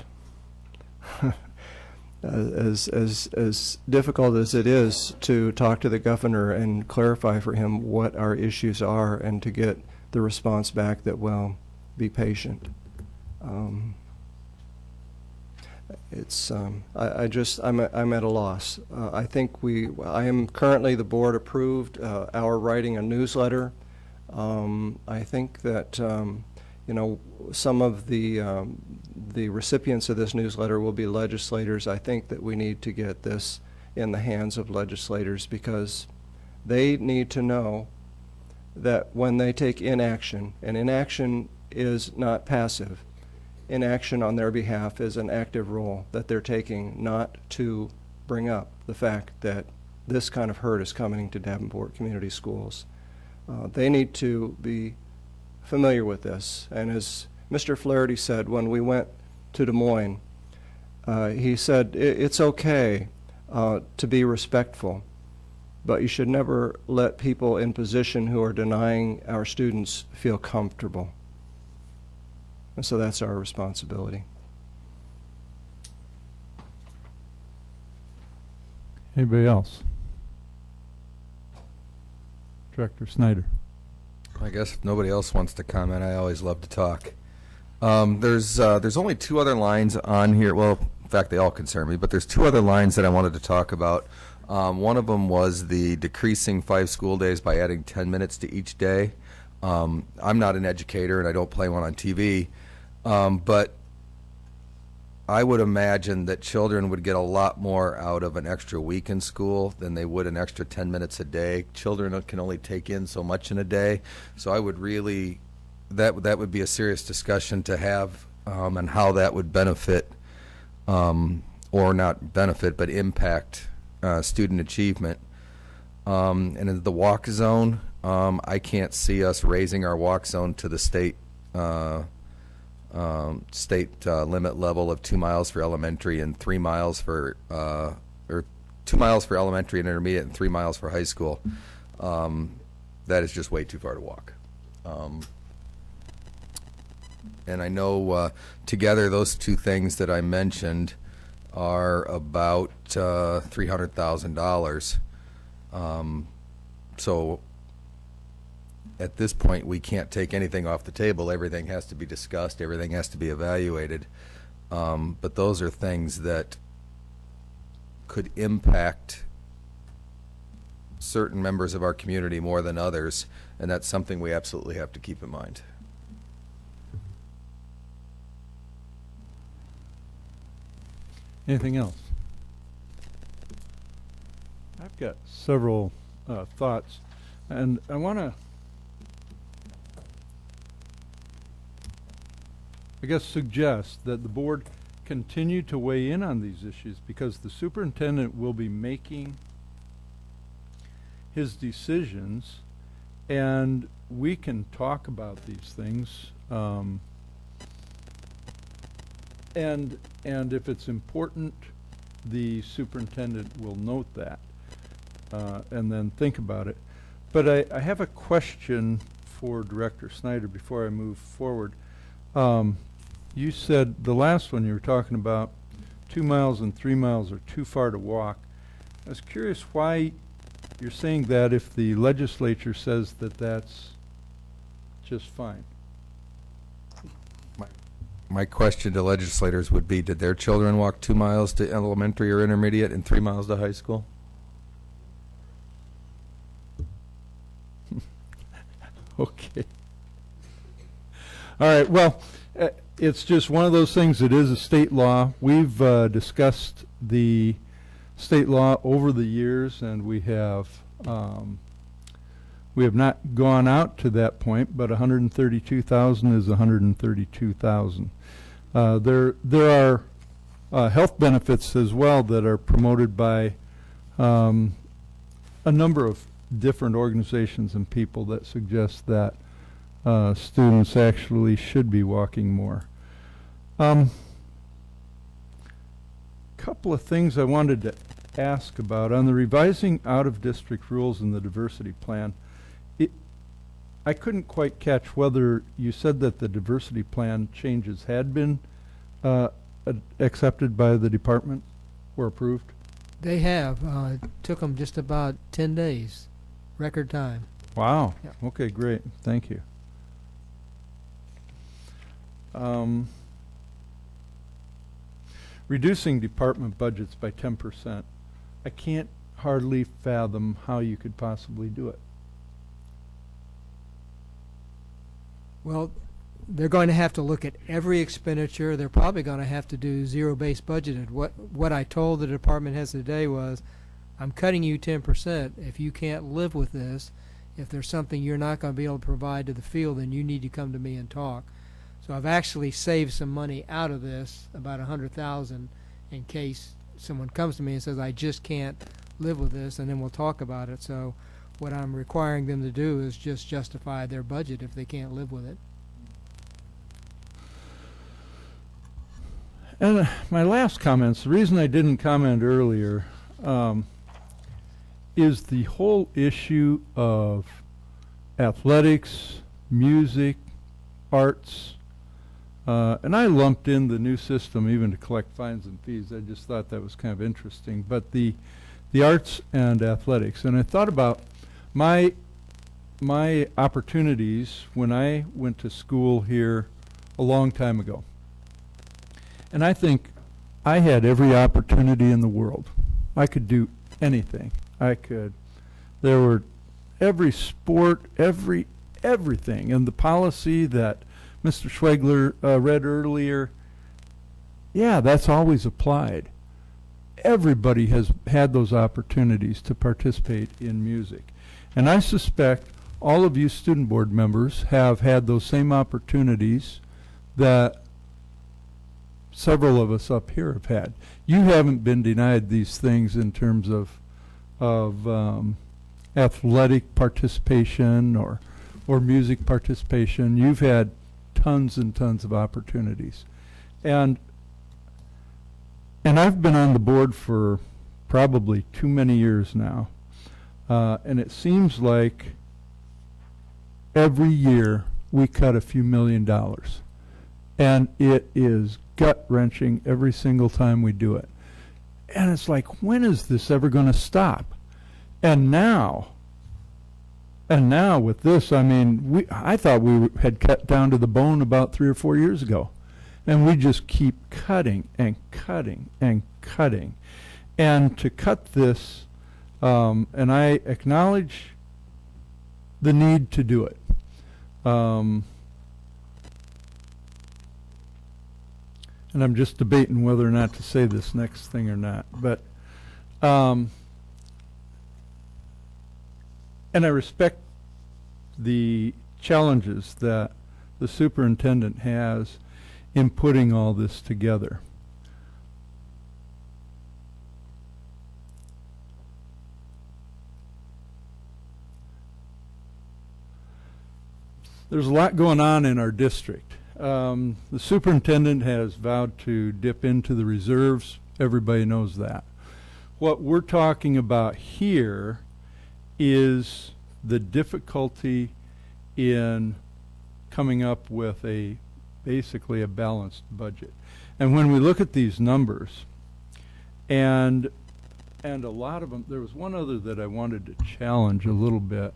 As difficult as it is to talk to the governor and clarify for him what our issues are, and to get the response back that, well, be patient. I'm at a loss. I think I am currently, the board approved our writing a newsletter. I think that you know, some of the recipients of this newsletter will be legislators. I think that we need to get this in the hands of legislators because they need to know that when they take inaction, and inaction is not passive, inaction on their behalf is an active role that they're taking not to bring up the fact that this kind of hurt is coming to Davenport Community Schools. They need to be familiar with this. And as Mr. Flaherty said when we went to Des Moines, he said it's okay to be respectful, but you should never let people in position who are denying our students feel comfortable. And so that's our responsibility. Anybody else? Director Snyder. I guess if nobody else wants to comment, I always love to talk. There's only two other lines on here. Well, in fact, they all concern me, but there's two other lines that I wanted to talk about. One of them was the decreasing 5 school days by adding 10 minutes to each day. I'm not an educator and I don't play one on TV, but I would imagine that children would get a lot more out of an extra week in school than they would an extra 10 minutes a day. Children can only take in so much in a day, so I would really, that would be a serious discussion to have on how that would benefit, or not benefit, but impact student achievement. And in the walk zone, I can't see us raising our walk zone to the state limit level of 2 miles for elementary and 3 miles for or 2 miles for elementary and intermediate and 3 miles for high school. That is just way too far to walk. And I know together those two things that I mentioned are about $300,000. So at this point, we can't take anything off the table. Everything has to be discussed. Everything has to be evaluated. But those are things that could impact certain members of our community more than others, and that's something we absolutely have to keep in mind. Anything else? I've got several thoughts, and I want to, I guess, suggest that the board continue to weigh in on these issues because the superintendent will be making his decisions, and we can talk about these things. And if it's important, the superintendent will note that and then think about it. But I have a question for Director Snyder before I move forward. You said the last one you were talking about 2 miles and 3 miles are too far to walk. I was curious why you're saying that if the legislature says that that's just fine. My question to legislators would be, did their children walk 2 miles to elementary or intermediate and 3 miles to high school? Okay. All right, well, it's just one of those things. It is a state law. We've discussed the state law over the years, and we have not gone out to that point, but 132,000 is 132,000. There are health benefits as well that are promoted by a number of different organizations and people that suggest that students actually should be walking more. Couple of things I wanted to ask about. On the revising out-of-district rules in the diversity plan, I couldn't quite catch whether you said that the diversity plan changes had been accepted by the department or approved. They have. It took them just about 10 days, record time. Wow. Yep. Okay, great. Thank you. Reducing department budgets by 10%. I can't hardly fathom how you could possibly do it. Well, they're going to have to look at every expenditure. They're probably going to have to do zero-based budgeted. What I told the department heads today was, I'm cutting you 10%. If you can't live with this, if there's something you're not going to be able to provide to the field, then you need to come to me and talk. So I've actually saved some money out of this, about $100,000, in case someone comes to me and says, I just can't live with this, and then we'll talk about it. So what I'm requiring them to do is just justify their budget if they can't live with it. And my last comments, the reason I didn't comment earlier is the whole issue of athletics, music, arts, and I lumped in the new system even to collect fines and fees. I just thought that was kind of interesting. But the arts and athletics, and I thought about my opportunities when I went to school here a long time ago. And I think I had every opportunity in the world. I could do anything. There were every sport, everything. And the policy that Mr. Schwegler read earlier, yeah, that's always applied. Everybody has had those opportunities to participate in music. And I suspect all of you student board members have had those same opportunities that several of us up here have had. You haven't been denied these things in terms of athletic participation or music participation. You've had tons and tons of opportunities. And I've been on the board for probably too many years now. And it seems like every year we cut a few $1 million. And it is gut-wrenching every single time we do it. And it's like, when is this ever going to stop? And now with this, I mean, I thought we had cut down to the bone about 3 or 4 years ago. And we just keep cutting and cutting and cutting. And to cut this, and I acknowledge the need to do it. And I'm just debating whether or not to say this next thing or not. But, and I respect the challenges that the superintendent has in putting all this together. There's a lot going on in our district. The superintendent has vowed to dip into the reserves. Everybody knows that. What we're talking about here is the difficulty in coming up with basically a balanced budget. And when we look at these numbers, and a lot of them, there was one other that I wanted to challenge a little bit.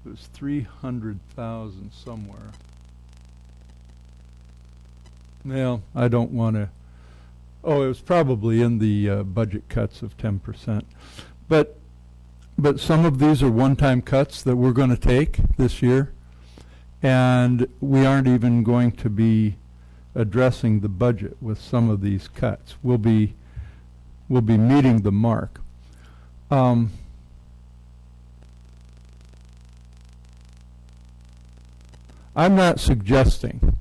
It was 300,000 somewhere. Well, I don't want to. Oh, it was probably in the budget cuts of 10%. But some of these are one-time cuts that we're going to take this year, and we aren't even going to be addressing the budget with some of these cuts. We'll be meeting the mark. I'm not suggesting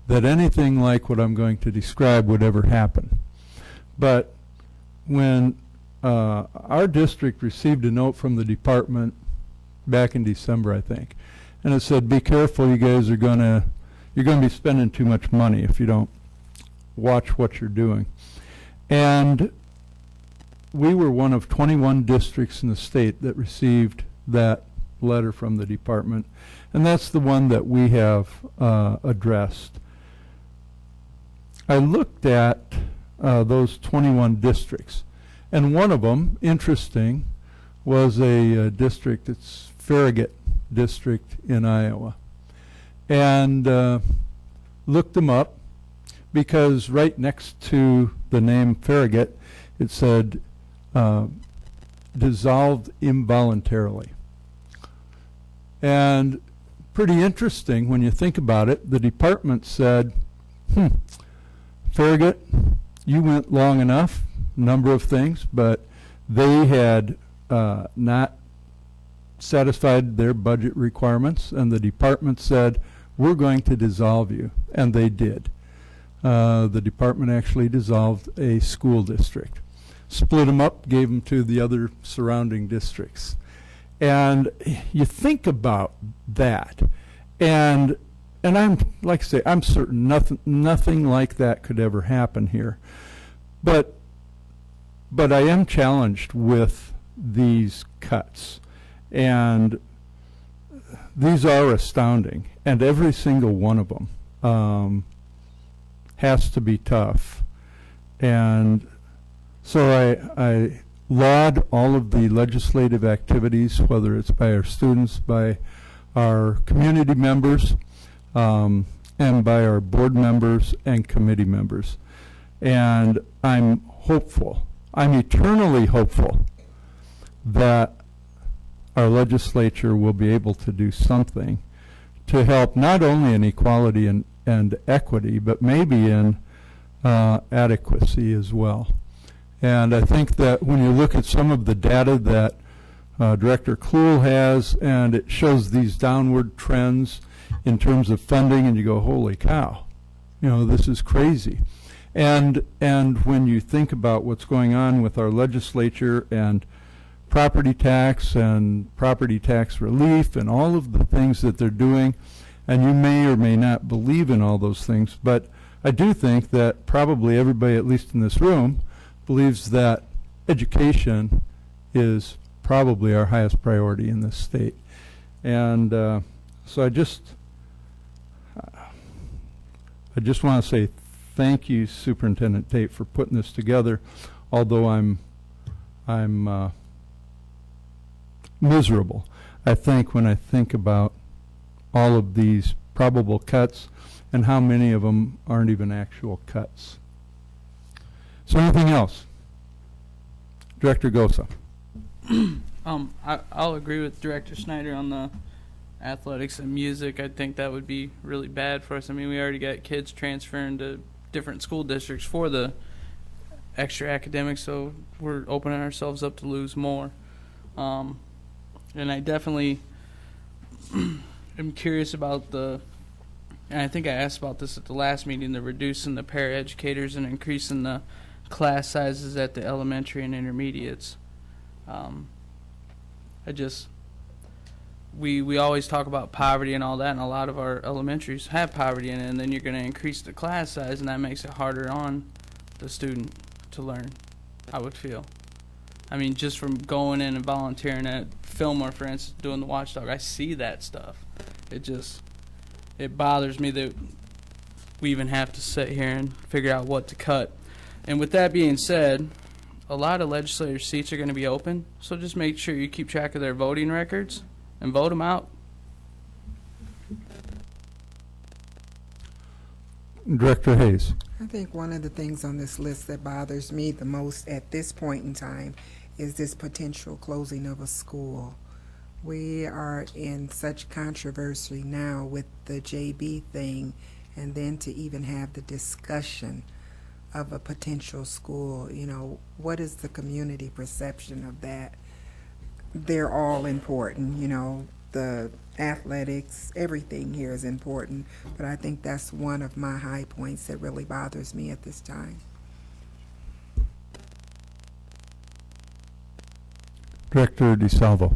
that anything like what I'm going to describe would ever happen. But when our district received a note from the department back in December, I think, and it said, be careful, you guys are you're going to be spending too much money if you don't watch what you're doing. And we were one of 21 districts in the state that received that letter from the department, and that's the one that we have addressed. I looked at those 21 districts, and one of them, interesting, was a district, it's Farragut District in Iowa. And looked them up because right next to the name Farragut, it said dissolved involuntarily. And pretty interesting when you think about it. The department said, Farragut, you went long enough, number of things, but they had not satisfied their budget requirements, and the department said, we're going to dissolve you, and they did. The department actually dissolved a school district, split them up, gave them to the other surrounding districts. And you think about that, and I'm, like I say, I'm certain nothing like that could ever happen here. But I am challenged with these cuts, and these are astounding, and every single one of them has to be tough. And so I laud all of the legislative activities, whether it's by our students, by our community members, and by our board members and committee members. And I'm hopeful, I'm eternally hopeful that our legislature will be able to do something to help not only in equality and equity, but maybe in adequacy as well. And I think that when you look at some of the data that Director Kluhl has, and it shows these downward trends in terms of funding, and you go, holy cow, this is crazy. And when you think about what's going on with our legislature and property tax relief and all of the things that they're doing, and you may or may not believe in all those things, but I do think that probably everybody, at least in this room, believes that education is probably our highest priority in this state. And so I just want to say thank you, Superintendent Tate, for putting this together, although I'm miserable, I think, when I think about all of these probable cuts and how many of them aren't even actual cuts. So anything else? Director Gosa. I'll agree with Director Snyder on the athletics and music. I think that would be really bad for us. I mean, we already got kids transferring to different school districts for the extra academics, so we're opening ourselves up to lose more. And I definitely am curious about and I think I asked about this at the last meeting, the reducing the paraeducators and increasing the class sizes at the elementary and intermediates. We always talk about poverty and all that, and a lot of our elementaries have poverty in it, and then you're going to increase the class size, and that makes it harder on the student to learn, I would feel. I mean, just from going in and volunteering at Fillmore, for instance, doing the watchdog, I see that stuff. It bothers me that we even have to sit here and figure out what to cut. And with that being said, a lot of legislative seats are going to be open, so just make sure you keep track of their voting records and vote them out. Director Hayes. I think one of the things on this list that bothers me the most at this point in time is this potential closing of a school. We are in such controversy now with the JB thing, and then to even have the discussion of a potential school, what is the community perception of that? They're all important, the athletics, everything here is important, but I think that's one of my high points that really bothers me at this time. Director DeSalvo.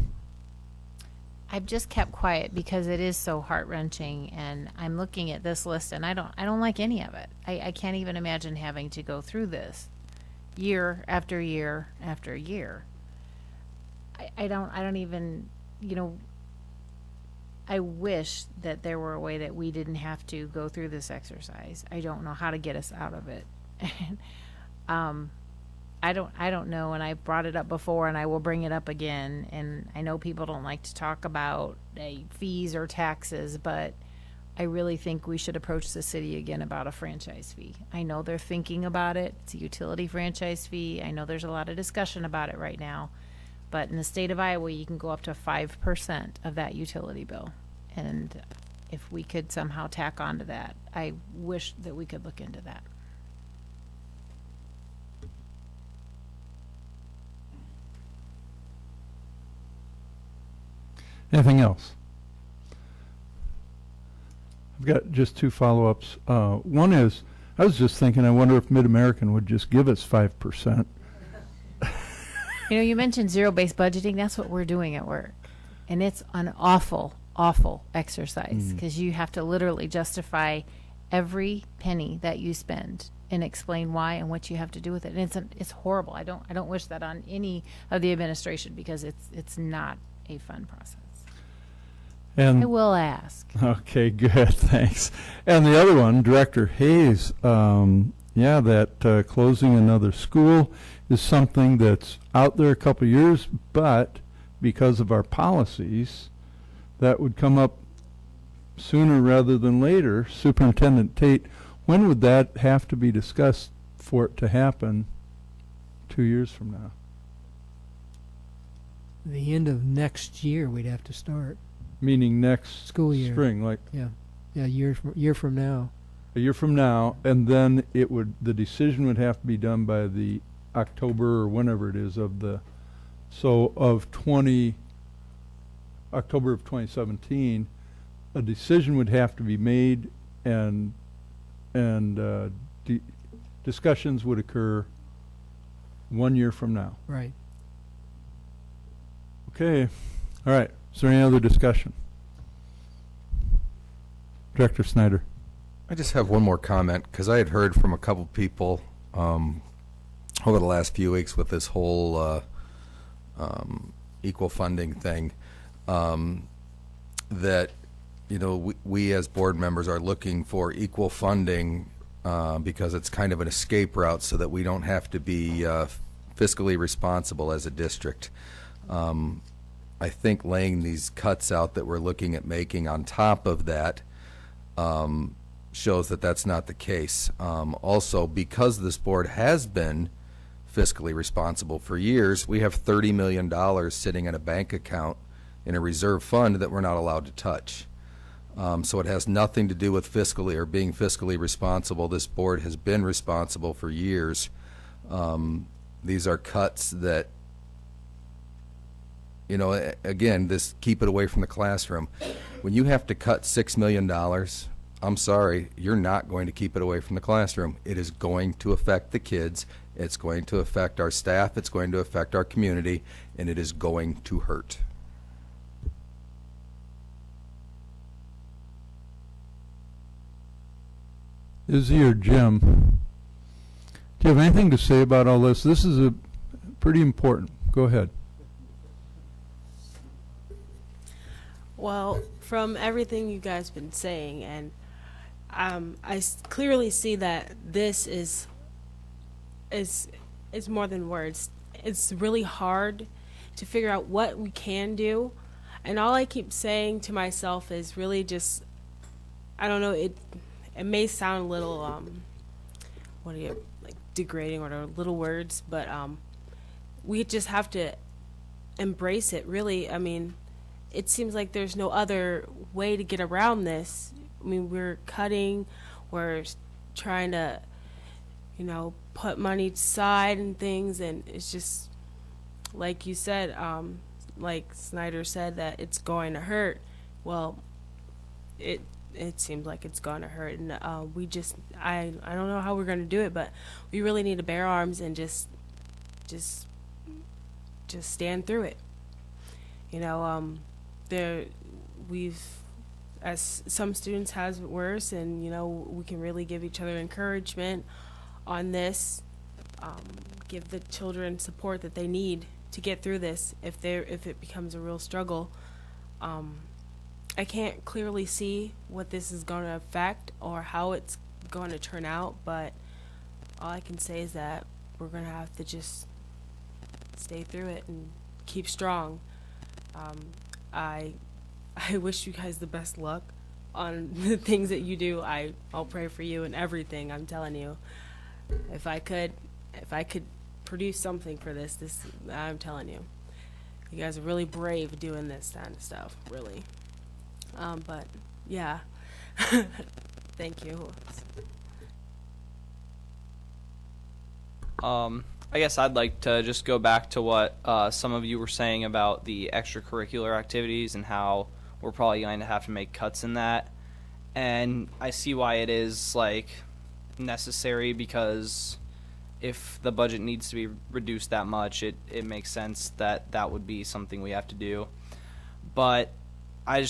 I've just kept quiet because it is so heart-wrenching, and I'm looking at this list and I don't like any of it. I can't even imagine having to go through this year after year after year. I don't even, I wish that there were a way that we didn't have to go through this exercise. I don't know how to get us out of it. I don't know, and I brought it up before, and I will bring it up again. And I know people don't like to talk about fees or taxes, but I really think we should approach the city again about a franchise fee. I know they're thinking about it. It's a utility franchise fee. I know there's a lot of discussion about it right now, but in the state of Iowa, you can go up to 5% of that utility bill. And if we could somehow tack onto that, I wish that we could look into that. Anything else? I've got just two follow-ups. One is, I was just thinking, I wonder if Mid-American would just give us 5%. You know, you mentioned zero-based budgeting. That's what we're doing at work. And it's an awful, awful exercise because you have to literally justify every penny that you spend and explain why and what you have to do with it. And it's horrible. I don't wish that on any of the administration because it's not a fun process. And I will ask. Okay, good, thanks. And the other one, Director Hayes, that closing another school is something that's out there a couple years, but because of our policies, that would come up sooner rather than later. Superintendent Tate, when would that have to be discussed for it to happen 2 years from now? The end of next year, we'd have to start. Meaning next School year. spring, like Yeah, year from now. a year from now, and then the decision would have to be done by the October or whenever it is of October of 2017. A decision would have to be made, and discussions would occur 1 year from now. Right. Okay. All right. Is there any other discussion? Director Snyder. I just have one more comment, because I had heard from a couple people over the last few weeks with this whole equal funding thing, that, you know, we as board members are looking for equal funding because it's kind of an escape route so that we don't have to be fiscally responsible as a district. I think laying these cuts out that we're looking at making on top of that shows that that's not the case. Also, because this board has been fiscally responsible for years, we have $30 million sitting in a bank account in a reserve fund that we're not allowed to touch. So it has nothing to do with fiscally or being fiscally responsible. This board has been responsible for years. These are cuts that, you know, again, this keep it away from the classroom. When you have to cut $6 million, I'm sorry, you're not going to keep it away from the classroom. It is going to affect the kids. It's going to affect our staff. It's going to affect our community, and it is going to hurt. Izzy or Jim, do you have anything to say about all this? This is pretty important. Go ahead. Well, from everything you guys been saying, and I clearly see that this is more than words. It's really hard to figure out what we can do, and all I keep saying to myself is really just, I don't know, it may sound a little degrading or little words, but we just have to embrace it, really. I mean, it seems like there's no other way to get around this. I mean, we're cutting, we're trying to, you know, put money aside and things, and it's just, like you said, like Snyder said, that it's going to hurt. Well, it seems like it's going to hurt, and we just, I don't know how we're going to do it, but we really need to bear arms and just stand through it. You know, as some students has it worse, and you know, we can really give each other encouragement on this, give the children support that they need to get through this if it becomes a real struggle. I can't clearly see what this is going to affect or how it's going to turn out, but all I can say is that we're going to have to just stay through it and keep strong. I wish you guys the best luck on the things that you do. I'll pray for you and everything. I'm telling you, if I could produce something for this, I'm telling you, you guys are really brave doing this kind of stuff, really. But yeah, thank you. I guess I'd like to just go back to what some of you were saying about the extracurricular activities and how we're probably going to have to make cuts in that. And I see why it is like necessary, because if the budget needs to be reduced that much, it makes sense that that would be something we have to do. But I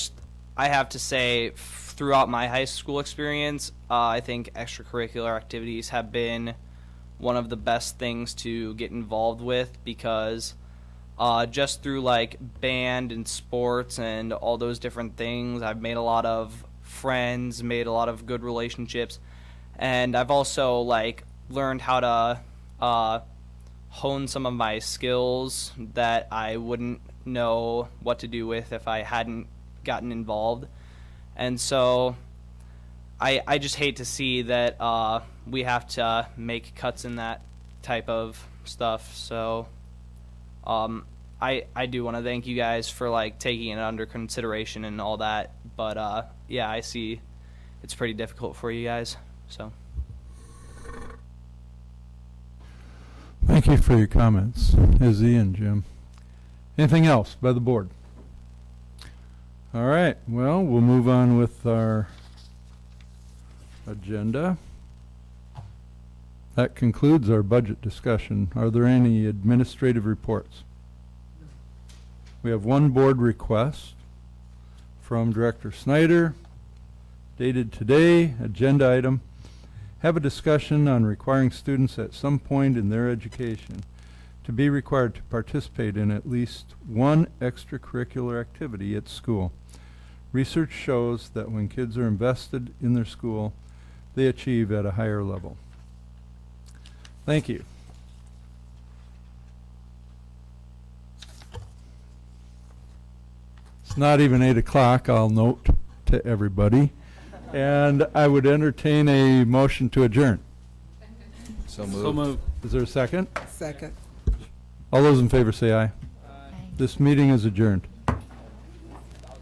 have to say, throughout my high school experience, I think extracurricular activities have been one of the best things to get involved with, because just through like band and sports and all those different things, I've made a lot of friends, made a lot of good relationships, and I've also like learned how to hone some of my skills that I wouldn't know what to do with if I hadn't gotten involved. And so I just hate to see that we have to make cuts in that type of stuff. So I do want to thank you guys for like taking it under consideration and all that. But yeah, I see it's pretty difficult for you guys. So Thank you for your comments, Izzy and Jim. Anything else by the board? All right, well, we'll move on with our agenda. That concludes our budget discussion. Are there any administrative reports? We have one board request from Director Snyder, dated today, agenda item. Have a discussion on requiring students at some point in their education to be required to participate in at least one extracurricular activity at school. Research shows that when kids are invested in their school, they achieve at a higher level. Thank you. It's not even 8 o'clock, I'll note to everybody. And I would entertain a motion to adjourn. So moved. So moved. Is there a second? Second. All those in favor say aye. This meeting is adjourned.